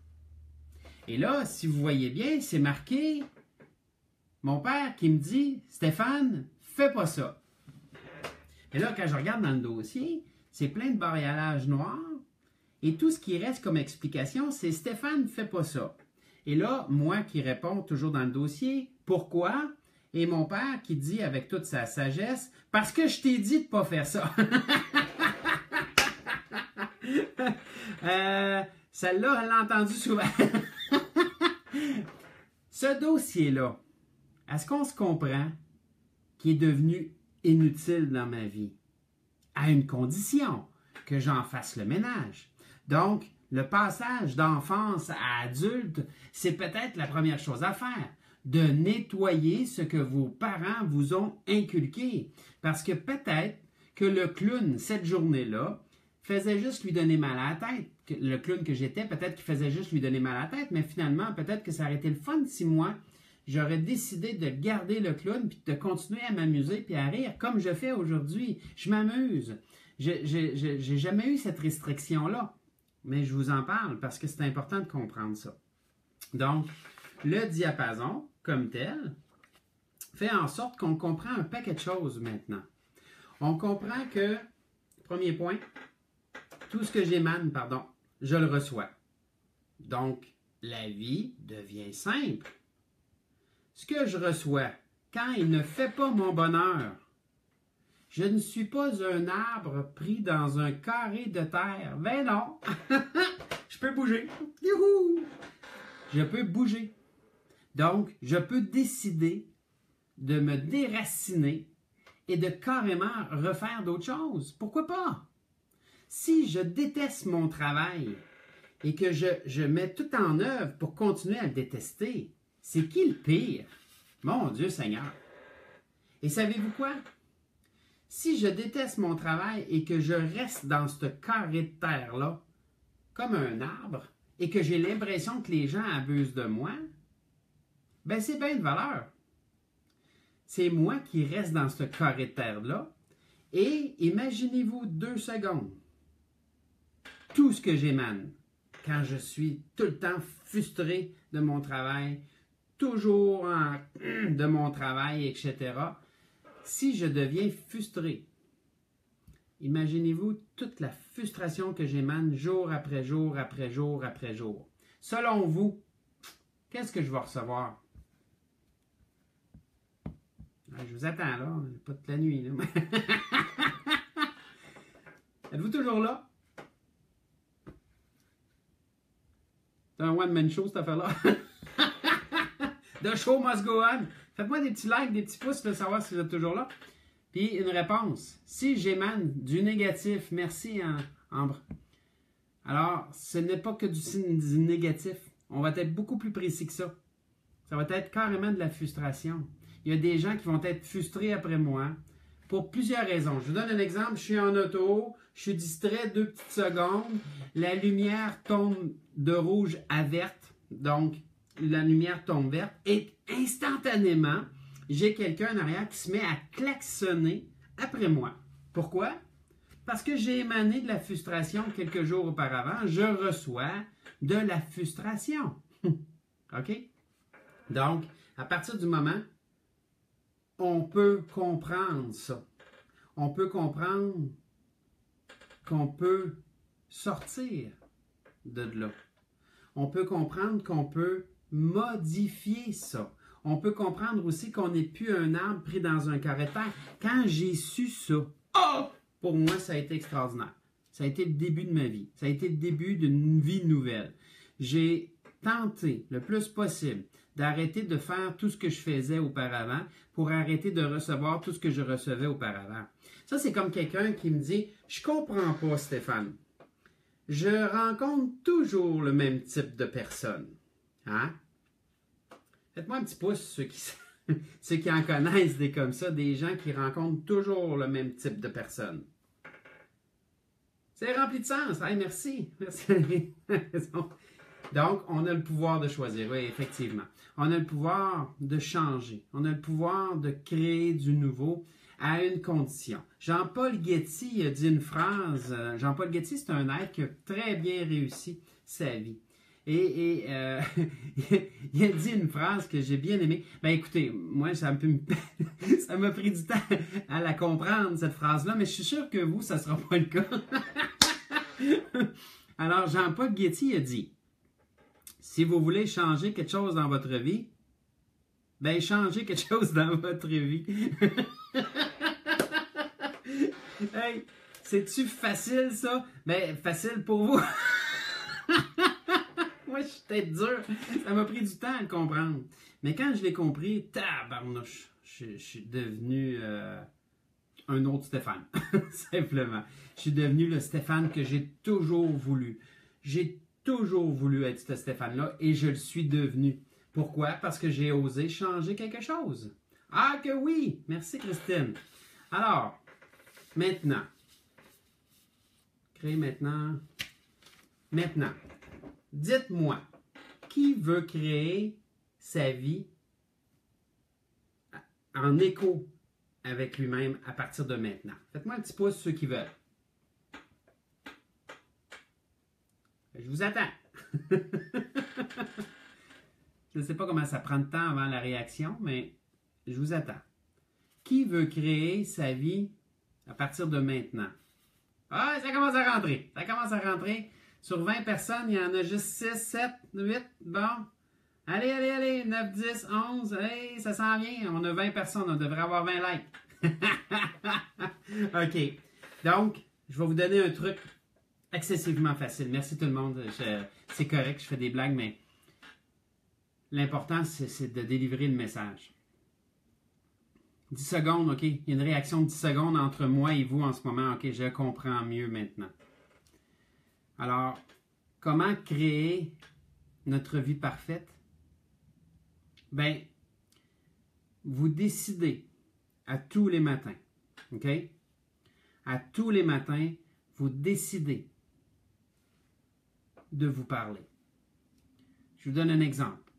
Et là, si vous voyez bien, c'est marqué, mon père qui me dit, Stéphane, fais pas ça. Et là, quand je regarde dans le dossier, c'est plein de balayage noir. Et tout ce qui reste comme explication, c'est Stéphane, fais pas ça. Et là, moi qui réponds toujours dans le dossier, pourquoi? Et mon père qui dit avec toute sa sagesse, parce que je t'ai dit de pas faire ça. Celle-là, elle l'a entendu souvent. Ce dossier-là, est-ce qu'on se comprend qu'il est devenu inutile dans ma vie? À une condition, que j'en fasse le ménage. Donc, le passage d'enfance à adulte, c'est peut-être la première chose à faire, de nettoyer ce que vos parents vous ont inculqué. Parce que peut-être que le clown, cette journée-là, faisait juste lui donner mal à la tête. Le clown que j'étais, peut-être qu'il faisait juste lui donner mal à la tête, mais finalement, peut-être que ça aurait été le fun si moi, j'aurais décidé de garder le clown puis de continuer à m'amuser puis à rire comme je fais aujourd'hui. Je m'amuse. J'ai jamais eu cette restriction-là, mais je vous en parle parce que c'est important de comprendre ça. Donc, le diapason, comme tel, fait en sorte qu'on comprend un paquet de choses maintenant. On comprend que, premier point, tout ce que j'émane, je le reçois. Donc, la vie devient simple. Ce que je reçois, quand il ne fait pas mon bonheur, je ne suis pas un arbre pris dans un carré de terre. Ben non! Je peux bouger. Youhou! Je peux bouger. Donc, je peux décider de me déraciner et de carrément refaire d'autres choses. Pourquoi pas? Si je déteste mon travail et que je mets tout en œuvre pour continuer à le détester, c'est qui le pire? Mon Dieu Seigneur! Et savez-vous quoi? Si je déteste mon travail et que je reste dans ce carré de terre-là, comme un arbre, et que j'ai l'impression que les gens abusent de moi, ben c'est bien de valeur. C'est moi qui reste dans ce carré de terre-là, et imaginez-vous 2 secondes, tout ce que j'émane, quand je suis tout le temps frustré de mon travail, toujours de mon travail, etc., si je deviens frustré, imaginez-vous toute la frustration que j'émane jour après jour, après jour, après jour. Selon vous, qu'est-ce que je vais recevoir? Je vous attends là, pas toute la nuit. Là. Êtes-vous toujours là? C'est un one-man show cette affaire-là. The show must go on. Faites-moi des petits likes, des petits pouces pour savoir si vous êtes toujours là. Puis une réponse. Si j'émane du négatif, merci Ambre. Alors, ce n'est pas que du négatif. On va être beaucoup plus précis que ça. Ça va être carrément de la frustration. Il y a des gens qui vont être frustrés après moi pour plusieurs raisons. Je vous donne un exemple. Je suis en auto, je suis distrait 2 petites secondes. La lumière tombe de rouge à verte. Donc, la lumière tombe verte et instantanément, j'ai quelqu'un en arrière qui se met à klaxonner après moi. Pourquoi? Parce que j'ai émané de la frustration quelques jours auparavant. Je reçois de la frustration. OK? Donc, à partir du moment, on peut comprendre ça. On peut comprendre qu'on peut sortir de là. On peut comprendre qu'on peut modifier ça. On peut comprendre aussi qu'on n'est plus un arbre pris dans un carré de terre. Quand j'ai su ça, pour moi, ça a été extraordinaire. Ça a été le début de ma vie. Ça a été le début d'une vie nouvelle. J'ai tenté le plus possible d'arrêter de faire tout ce que je faisais auparavant pour arrêter de recevoir tout ce que je recevais auparavant. Ça, c'est comme quelqu'un qui me dit « Je comprends pas, Stéphane. Je rencontre toujours le même type de personne. » Hein? Faites-moi un petit pouce, ceux qui en connaissent des comme ça, des gens qui rencontrent toujours le même type de personne. C'est rempli de sens. Hey, merci. Merci. Donc, on a le pouvoir de choisir. Oui, effectivement. On a le pouvoir de changer. On a le pouvoir de créer du nouveau à une condition. Jean-Paul Getty a dit une phrase. Jean-Paul Getty, c'est un être qui a très bien réussi sa vie. il a dit une phrase que j'ai bien aimée. Ben écoutez, moi, ça m'a pris du temps à la comprendre, cette phrase-là, mais je suis sûr que vous, ça ne sera pas le cas. Alors, Jean-Paul Getty a dit, si vous voulez changer quelque chose dans votre vie, ben changez quelque chose dans votre vie. Hey, c'est-tu facile, ça? Ben, facile pour vous. Moi, je suis peut-être dur. Ça m'a pris du temps à le comprendre. Mais quand je l'ai compris, tabarnouche, je suis devenu un autre Stéphane. Simplement. Je suis devenu le Stéphane que j'ai toujours voulu. J'ai toujours voulu être ce Stéphane-là et je le suis devenu. Pourquoi? Parce que j'ai osé changer quelque chose. Ah que oui! Merci Christine. Alors, maintenant. Créer maintenant. Maintenant. Dites-moi, qui veut créer sa vie en écho avec lui-même à partir de maintenant? Faites-moi un petit pouce ceux qui veulent. Je vous attends. Je ne sais pas comment ça prend de temps avant la réaction, mais je vous attends. Qui veut créer sa vie à partir de maintenant? Ah, ça commence à rentrer. Ça commence à rentrer. Sur 20 personnes, il y en a juste 6, 7, 8. Bon. Allez, allez, allez. 9, 10, 11. Hey, ça s'en vient. On a 20 personnes. On devrait avoir 20 likes. OK. Donc, je vais vous donner un truc excessivement facile. Merci tout le monde. C'est correct, je fais des blagues, mais l'important, c'est de délivrer le message. 10 secondes, OK? Il y a une réaction de 10 secondes entre moi et vous en ce moment. OK, je comprends mieux maintenant. Alors, comment créer notre vie parfaite? Bien, vous décidez à tous les matins, OK? À tous les matins, vous décidez de vous parler. Je vous donne un exemple.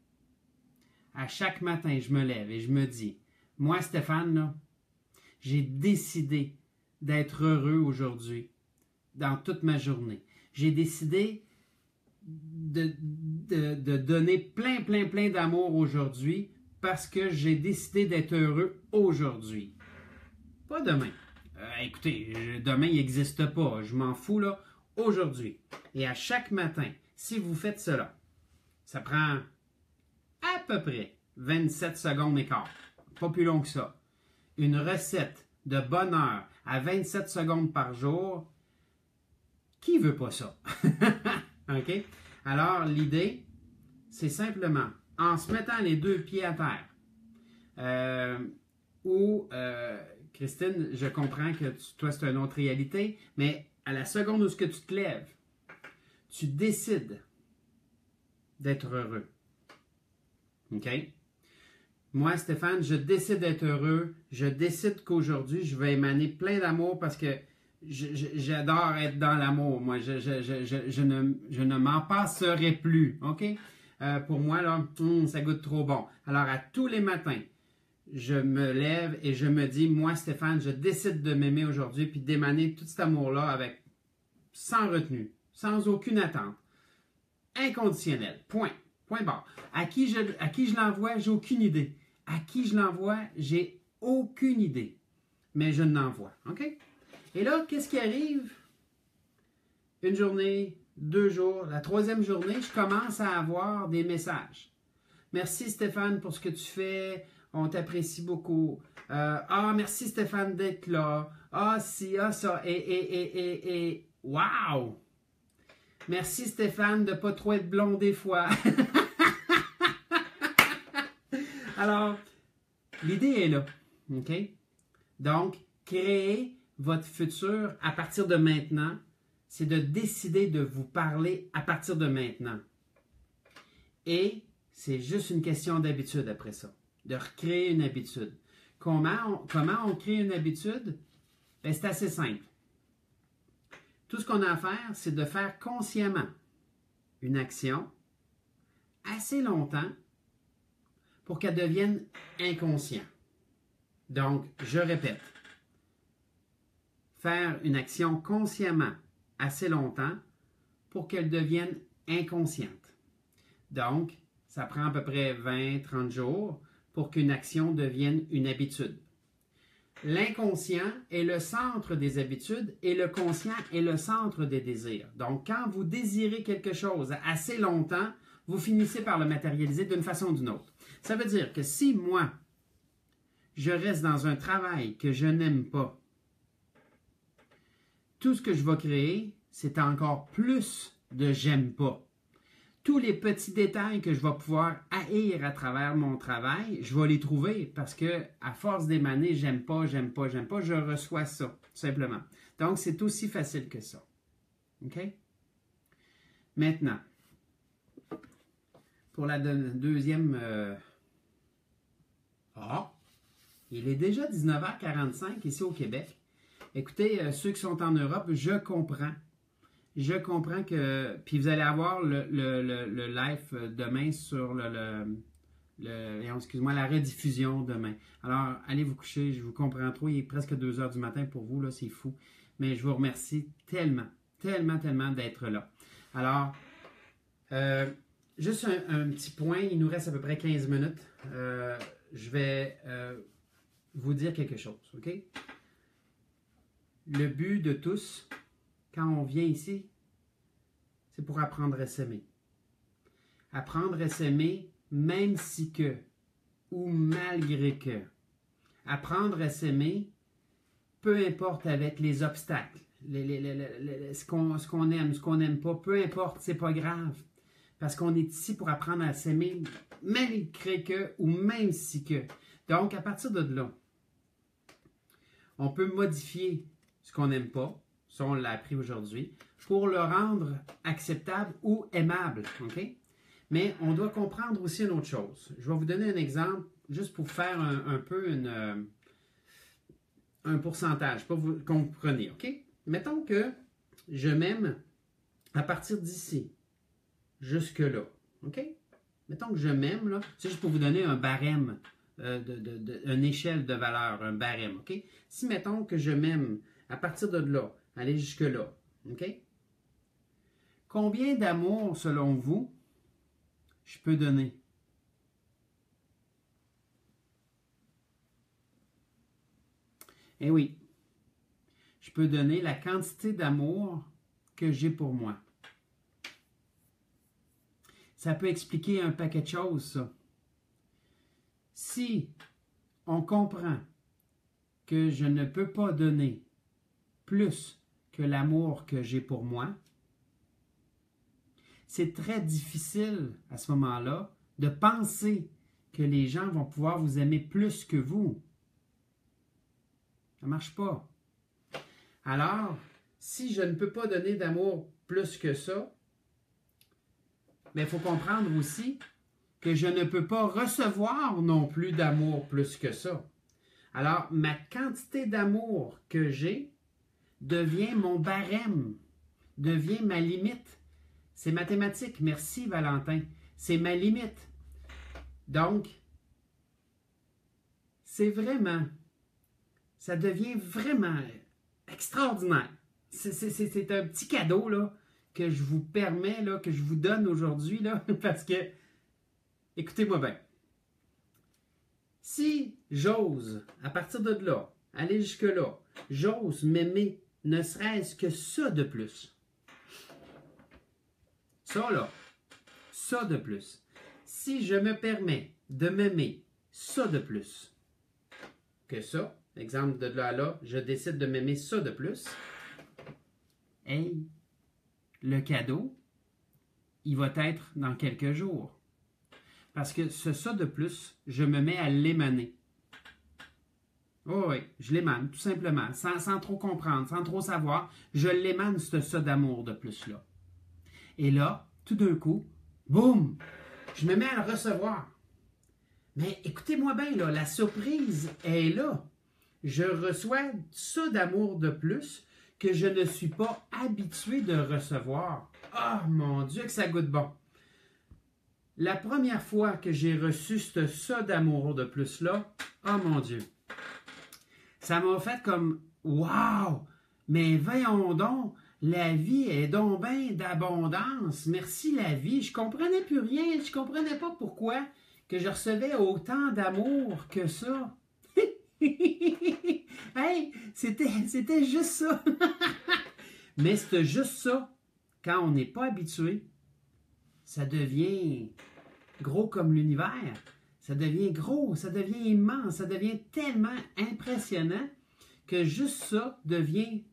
À chaque matin, je me lève et je me dis, moi, Stéphane, là, j'ai décidé d'être heureux aujourd'hui, dans toute ma journée. J'ai décidé de donner plein d'amour aujourd'hui parce que j'ai décidé d'être heureux aujourd'hui. Pas demain. Écoutez, demain, il n'existe pas. Je m'en fous, là. Aujourd'hui. Et à chaque matin, si vous faites cela, ça prend à peu près 27 secondes et quart. Pas plus long que ça. Une recette de bonheur à 27 secondes par jour. Qui veut pas ça? OK? Alors, l'idée, c'est simplement, en se mettant les deux pieds à terre, Christine, je comprends que toi, c'est une autre réalité, mais à la seconde où tu te lèves, tu décides d'être heureux. OK? Moi, Stéphane, je décide d'être heureux. Je décide qu'aujourd'hui, je vais émaner plein d'amour parce que j'adore être dans l'amour. Moi, je ne m'en passerai plus. OK? Pour moi, là, ça goûte trop bon. Alors, à tous les matins, je me lève et je me dis, moi, Stéphane, je décide de m'aimer aujourd'hui puis d'émaner tout cet amour-là avec sans retenue, sans aucune attente. Inconditionnel. Point. Point barre. À qui je l'envoie, j'ai aucune idée. À qui je l'envoie, j'ai aucune idée. Mais je l'envoie. OK? Et là, qu'est-ce qui arrive? Une journée, 2 jours, la 3e journée, je commence à avoir des messages. Merci Stéphane pour ce que tu fais. On t'apprécie beaucoup. Merci Stéphane d'être là. Si, ça. Et wow! Merci Stéphane de ne pas trop être blond des fois. Alors, l'idée est là. OK? Donc, créer votre futur à partir de maintenant, c'est de décider de vous parler à partir de maintenant. Et c'est juste une question d'habitude après ça, de recréer une habitude. Comment on crée une habitude? Bien, c'est assez simple. Tout ce qu'on a à faire, c'est de faire consciemment une action assez longtemps pour qu'elle devienne inconsciente. Donc, je répète, faire une action consciemment assez longtemps pour qu'elle devienne inconsciente. Donc, ça prend à peu près 20-30 jours pour qu'une action devienne une habitude. L'inconscient est le centre des habitudes et le conscient est le centre des désirs. Donc, quand vous désirez quelque chose assez longtemps, vous finissez par le matérialiser d'une façon ou d'une autre. Ça veut dire que si moi, je reste dans un travail que je n'aime pas, tout ce que je vais créer, c'est encore plus de j'aime pas. Tous les petits détails que je vais pouvoir haïr à travers mon travail, je vais les trouver parce que à force d'émaner, j'aime pas, je reçois ça, tout simplement. Donc, c'est aussi facile que ça. OK? Maintenant, pour la deuxième... il est déjà 19h45 ici au Québec. Écoutez, ceux qui sont en Europe, je comprends. Je comprends que... Puis vous allez avoir le live demain sur excuse-moi, la rediffusion demain. Alors, allez vous coucher, je vous comprends trop. Il est presque 2 heures du matin pour vous, là, c'est fou. Mais je vous remercie tellement d'être là. Alors, juste un petit point, il nous reste à peu près 15 minutes. Je vais vous dire quelque chose, OK? Le but de tous, quand on vient ici, c'est pour apprendre à s'aimer. Apprendre à s'aimer même si que, ou malgré que. Apprendre à s'aimer, peu importe avec les obstacles, ce qu'on aime, ce qu'on n'aime pas, peu importe, c'est pas grave. Parce qu'on est ici pour apprendre à s'aimer, malgré que, ou même si que. Donc, à partir de là, on peut modifier ce qu'on n'aime pas, ça on l'a appris aujourd'hui, pour le rendre acceptable ou aimable, OK? Mais on doit comprendre aussi une autre chose. Je vais vous donner un exemple, juste pour faire un peu un pourcentage, pour que vous compreniez, OK? Mettons que je m'aime à partir d'ici, jusque-là, OK? Mettons que je m'aime, là, c'est juste pour vous donner un barème, une échelle de valeur, un barème, OK? Si, mettons que je m'aime à partir de là, aller jusque-là, OK? Combien d'amour, selon vous, je peux donner? Eh oui, je peux donner la quantité d'amour que j'ai pour moi. Ça peut expliquer un paquet de choses, ça. Si on comprend que je ne peux pas donner plus que l'amour que j'ai pour moi, c'est très difficile à ce moment-là de penser que les gens vont pouvoir vous aimer plus que vous. Ça ne marche pas. Alors, si je ne peux pas donner d'amour plus que ça, mais il faut comprendre aussi que je ne peux pas recevoir non plus d'amour plus que ça. Alors, ma quantité d'amour que j'ai devient mon barème, devient ma limite. C'est mathématique. Merci, Valentin. C'est ma limite. Donc, c'est vraiment, ça devient vraiment extraordinaire. C'est un petit cadeau là, que je vous permets, là, que je vous donne aujourd'hui, là, parce que, écoutez-moi bien. Si j'ose, à partir de là, aller jusque-là, j'ose m'aimer, ne serait-ce que ça de plus. Ça, là, ça de plus. Si je me permets de m'aimer, ça de plus que ça, exemple de là à là, je décide de m'aimer ça de plus, hey, le cadeau, il va être dans quelques jours. Parce que ce ça de plus, je me mets à l'émaner. Oh oui, je l'émane, tout simplement, sans trop comprendre, sans trop savoir, je l'émane ce ça d'amour de plus-là. Et là, tout d'un coup, boum, je me mets à le recevoir. Mais écoutez-moi bien, là, la surprise est là. Je reçois ça d'amour de plus que je ne suis pas habitué de recevoir. Ah, mon Dieu, que ça goûte bon. La première fois que j'ai reçu ça d'amour de plus-là, oh mon Dieu, ça m'a fait comme, wow, mais voyons donc, la vie est donc bien d'abondance. Merci la vie. Je comprenais plus rien. Je comprenais pas pourquoi que je recevais autant d'amour que ça. Hey, c'était juste ça. Mais c'est juste ça. Quand on n'est pas habitué, ça devient gros comme l'univers. Ça devient gros, ça devient immense, ça devient tellement impressionnant que juste ça devient,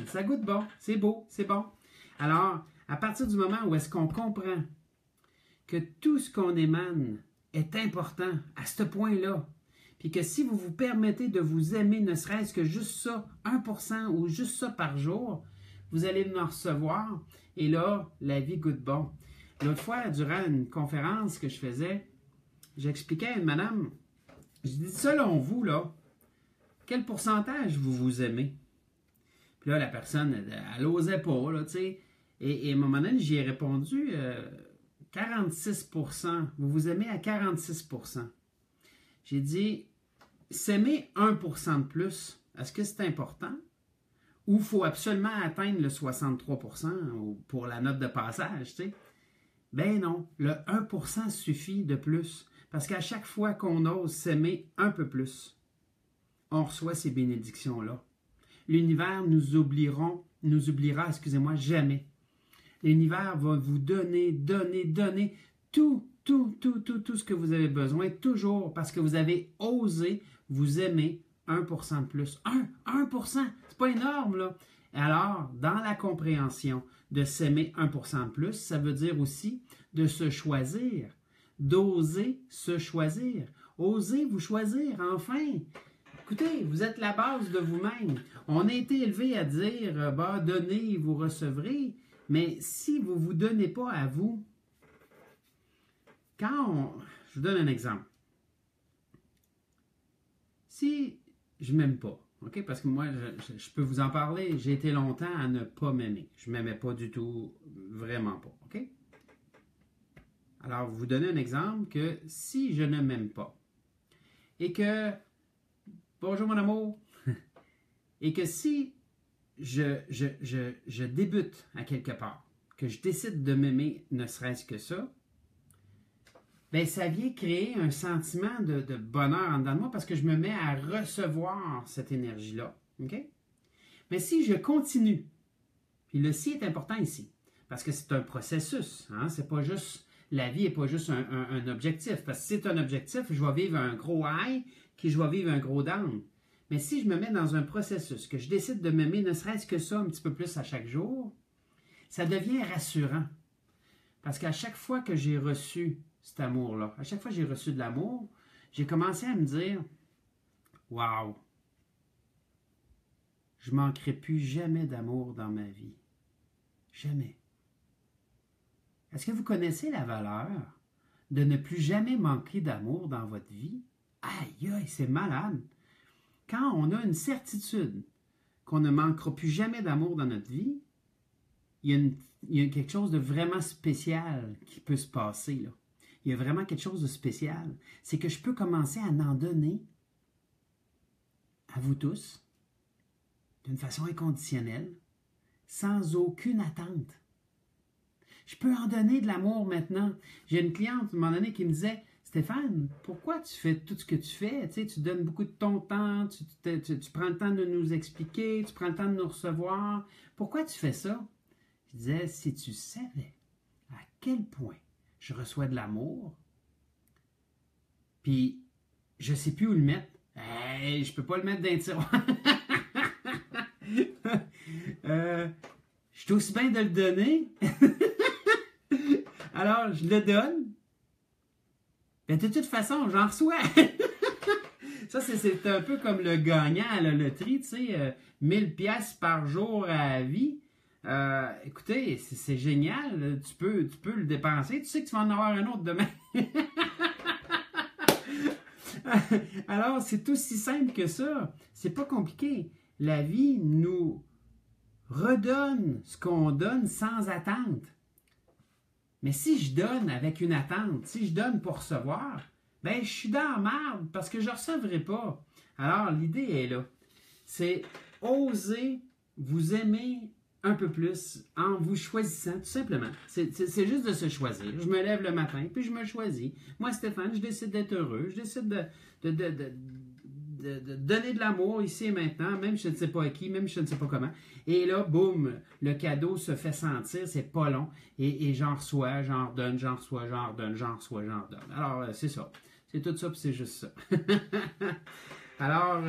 ça goûte bon, c'est beau, c'est bon. Alors, à partir du moment où est-ce qu'on comprend que tout ce qu'on émane est important à ce point-là, puis que si vous vous permettez de vous aimer, ne serait-ce que juste ça, 1% ou juste ça par jour, vous allez en recevoir, et là, la vie goûte bon. L'autre fois, durant une conférence que je faisais, j'expliquais à une madame, je dis, selon vous, là, quel pourcentage vous vous aimez? Puis là, la personne, elle n'osait pas, là, tu sais. Et à un moment donné, j'y ai répondu, 46%. Vous vous aimez à 46%. J'ai dit, s'aimer 1% de plus, est-ce que c'est important? Ou il faut absolument atteindre le 63% pour la note de passage, tu sais? Ben non, le 1% suffit de plus. Parce qu'à chaque fois qu'on ose s'aimer un peu plus, on reçoit ces bénédictions-là. L'univers nous oubliera, excusez-moi, jamais. L'univers va vous donner tout ce que vous avez besoin, toujours parce que vous avez osé vous aimer 1% de plus. 1%, c'est pas énorme, là. Alors, dans la compréhension de s'aimer 1% de plus, ça veut dire aussi de se choisir, d'oser se choisir. Osez vous choisir, enfin. Écoutez, vous êtes la base de vous-même. On a été élevé à dire, donnez, vous recevrez. Mais si vous ne vous donnez pas à vous, je vous donne un exemple. Si je ne m'aime pas, OK? Parce que moi, je peux vous en parler, j'ai été longtemps à ne pas m'aimer. Je ne m'aimais pas du tout, vraiment pas, OK? Alors, vous donnez un exemple que si je ne m'aime pas et que, bonjour mon amour, et que si je débute à quelque part, que je décide de m'aimer ne serait-ce que ça, bien, ça vient créer un sentiment de bonheur en dedans de moi parce que je me mets à recevoir cette énergie-là. OK? Mais si je continue, puis le si est important ici, parce que c'est un processus, hein? C'est pas juste, la vie n'est pas juste un objectif, parce que si c'est un objectif, je vais vivre un gros high, puis je vais vivre un gros down. Mais si je me mets dans un processus, que je décide de m'aimer, ne serait-ce que ça, un petit peu plus à chaque jour, ça devient rassurant. Parce qu'à chaque fois que j'ai reçu cet amour-là, à chaque fois que j'ai reçu de l'amour, j'ai commencé à me dire, waouh, je ne manquerai plus jamais d'amour dans ma vie. Jamais. Est-ce que vous connaissez la valeur de ne plus jamais manquer d'amour dans votre vie? Aïe, aïe, c'est malade. Quand on a une certitude qu'on ne manquera plus jamais d'amour dans notre vie, il y a quelque chose de vraiment spécial qui peut se passer, là. Il y a vraiment quelque chose de spécial. C'est que je peux commencer à en donner à vous tous, d'une façon inconditionnelle, sans aucune attente. Je peux en donner de l'amour maintenant. J'ai une cliente, à un moment donné, qui me disait, Stéphane, pourquoi tu fais tout ce que tu fais? Tu sais, tu donnes beaucoup de ton temps, tu prends le temps de nous expliquer, tu prends le temps de nous recevoir. Pourquoi tu fais ça? Je disais, si tu savais à quel point je reçois de l'amour, puis je ne sais plus où le mettre, hey, je ne peux pas le mettre dans un tiroir. Je suis aussi bien de le donner. Alors, je le donne. Mais de toute façon, j'en reçois. Ça, c'est un peu comme le gagnant à la loterie, tu sais, 1000 pièces par jour à vie. Écoutez, c'est génial. Tu peux le dépenser. Tu sais que tu vas en avoir un autre demain. Alors, c'est aussi simple que ça. C'est pas compliqué. La vie nous redonne ce qu'on donne sans attente. Mais si je donne avec une attente, si je donne pour recevoir, ben je suis dans la merde parce que je ne recevrai pas. Alors, l'idée est là. C'est oser vous aimer un peu plus en vous choisissant, tout simplement. C'est juste de se choisir. Je me lève le matin, puis je me choisis. Moi, Stéphane, je décide d'être heureux. Je décide de donner de l'amour ici et maintenant, même je ne sais pas à qui, même je ne sais pas comment. Et là, boum, le cadeau se fait sentir, c'est pas long. Et j'en reçois, j'en redonne, j'en reçois, j'en redonne, j'en reçois, j'en redonne. Alors, c'est ça. C'est tout ça, puis c'est juste ça. Alors,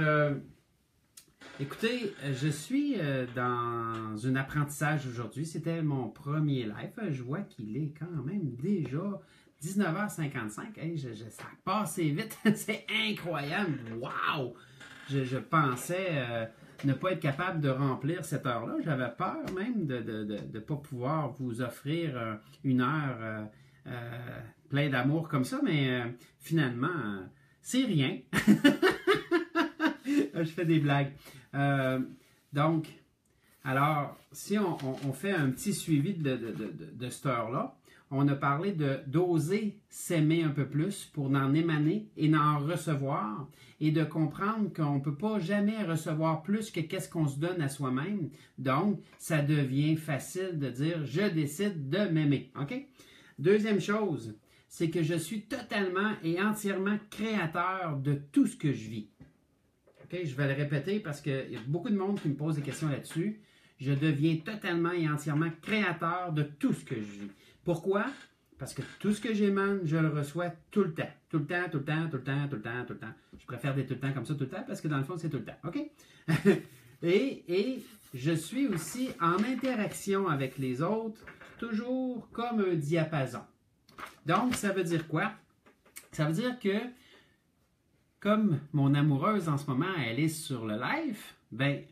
écoutez, je suis dans un apprentissage aujourd'hui. C'était mon premier live. Je vois qu'il est quand même déjà 19h55. Hey, ça a passé vite. C'est incroyable. Wow! Je pensais ne pas être capable de remplir cette heure-là. J'avais peur même de ne pas pouvoir vous offrir une heure plein d'amour comme ça. Mais finalement, c'est rien. Je fais des blagues. Donc, alors, si on fait un petit suivi de cette heure-là, on a parlé d'oser s'aimer un peu plus pour en émaner et d'en recevoir et de comprendre qu'on ne peut pas jamais recevoir plus que qu'est-ce qu'on se donne à soi-même. Donc, ça devient facile de dire « je décide de m'aimer ». OK? Deuxième chose, c'est que je suis totalement et entièrement créateur de tout ce que je vis. Okay? Je vais le répéter parce qu'il y a beaucoup de monde qui me pose des questions là-dessus. Je deviens totalement et entièrement créateur de tout ce que je vis. Pourquoi? Parce que tout ce que j'émane, je le reçois tout le temps. Tout le temps, tout le temps, tout le temps, tout le temps, tout le temps. Je préfère dire tout le temps comme ça, tout le temps, parce que dans le fond, c'est tout le temps. OK? et je suis aussi en interaction avec les autres, toujours comme un diapason. Donc, ça veut dire quoi? Ça veut dire que comme mon amoureuse en ce moment, elle est sur le live, ben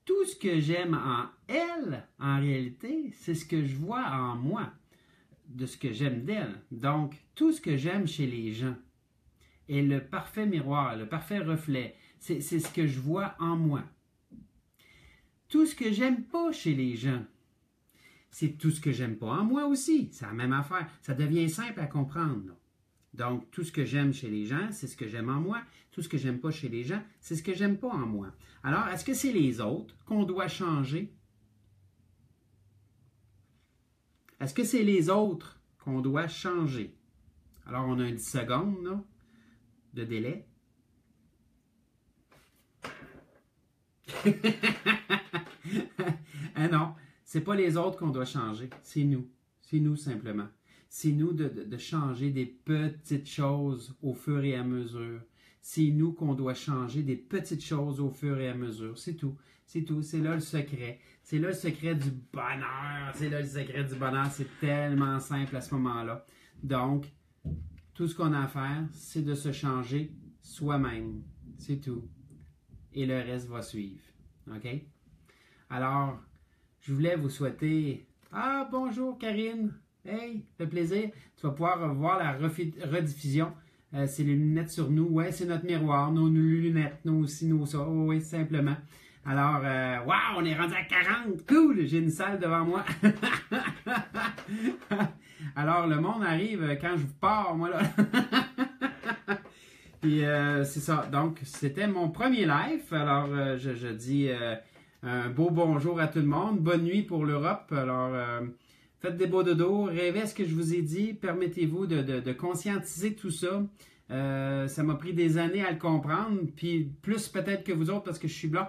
tout ce que j'aime en elle, en réalité, c'est ce que je vois en moi, de ce que j'aime d'elle. Donc, tout ce que j'aime chez les gens est le parfait miroir, le parfait reflet. C'est ce que je vois en moi. Tout ce que j'aime pas chez les gens, c'est tout ce que j'aime pas en moi aussi. C'est la même affaire. Ça devient simple à comprendre, là. Donc, tout ce que j'aime chez les gens, c'est ce que j'aime en moi. Tout ce que j'aime pas chez les gens, c'est ce que j'aime pas en moi. Alors, est-ce que c'est les autres qu'on doit changer? Est-ce que c'est les autres qu'on doit changer? Alors, on a 10 secondes là, de délai. Ah non, c'est pas les autres qu'on doit changer, c'est nous. C'est nous simplement. C'est nous de changer des petites choses au fur et à mesure. C'est nous qu'on doit changer des petites choses au fur et à mesure. C'est tout. C'est tout. C'est là le secret. C'est là le secret du bonheur. C'est là le secret du bonheur. C'est tellement simple à ce moment-là. Donc, tout ce qu'on a à faire, c'est de se changer soi-même. C'est tout. Et le reste va suivre. OK? Alors, je voulais vous souhaiter... Ah, bonjour Karine! Hey, ça fait plaisir. Tu vas pouvoir voir la rediffusion. C'est les lunettes sur nous. Ouais, c'est notre miroir. Nos lunettes, nous aussi, nos ça. Oh, oui, simplement. Alors, wow, on est rendu à 40. Cool, j'ai une salle devant moi. Alors, le monde arrive quand je pars, moi, là. Puis, c'est ça. Donc, c'était mon premier live. Alors, je dis un beau bonjour à tout le monde. Bonne nuit pour l'Europe. Alors... faites des beaux dodos, rêvez à ce que je vous ai dit, permettez-vous de conscientiser tout ça. Ça m'a pris des années à le comprendre, puis plus peut-être que vous autres parce que je suis blanc.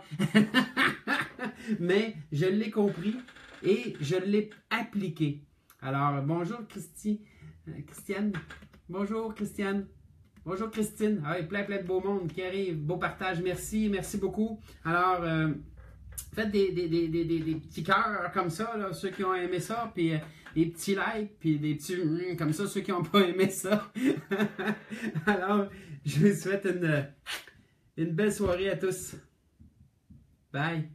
Mais je l'ai compris et je l'ai appliqué. Alors, bonjour Christiane. Bonjour Christiane. Bonjour Christine. Ah, plein de beau monde qui arrive. Beau partage, merci beaucoup. Alors... faites des petits cœurs comme ça, là, ceux qui ont aimé ça, puis des petits likes, puis des petits comme ça, ceux qui n'ont pas aimé ça. Alors, je vous souhaite une belle soirée à tous. Bye!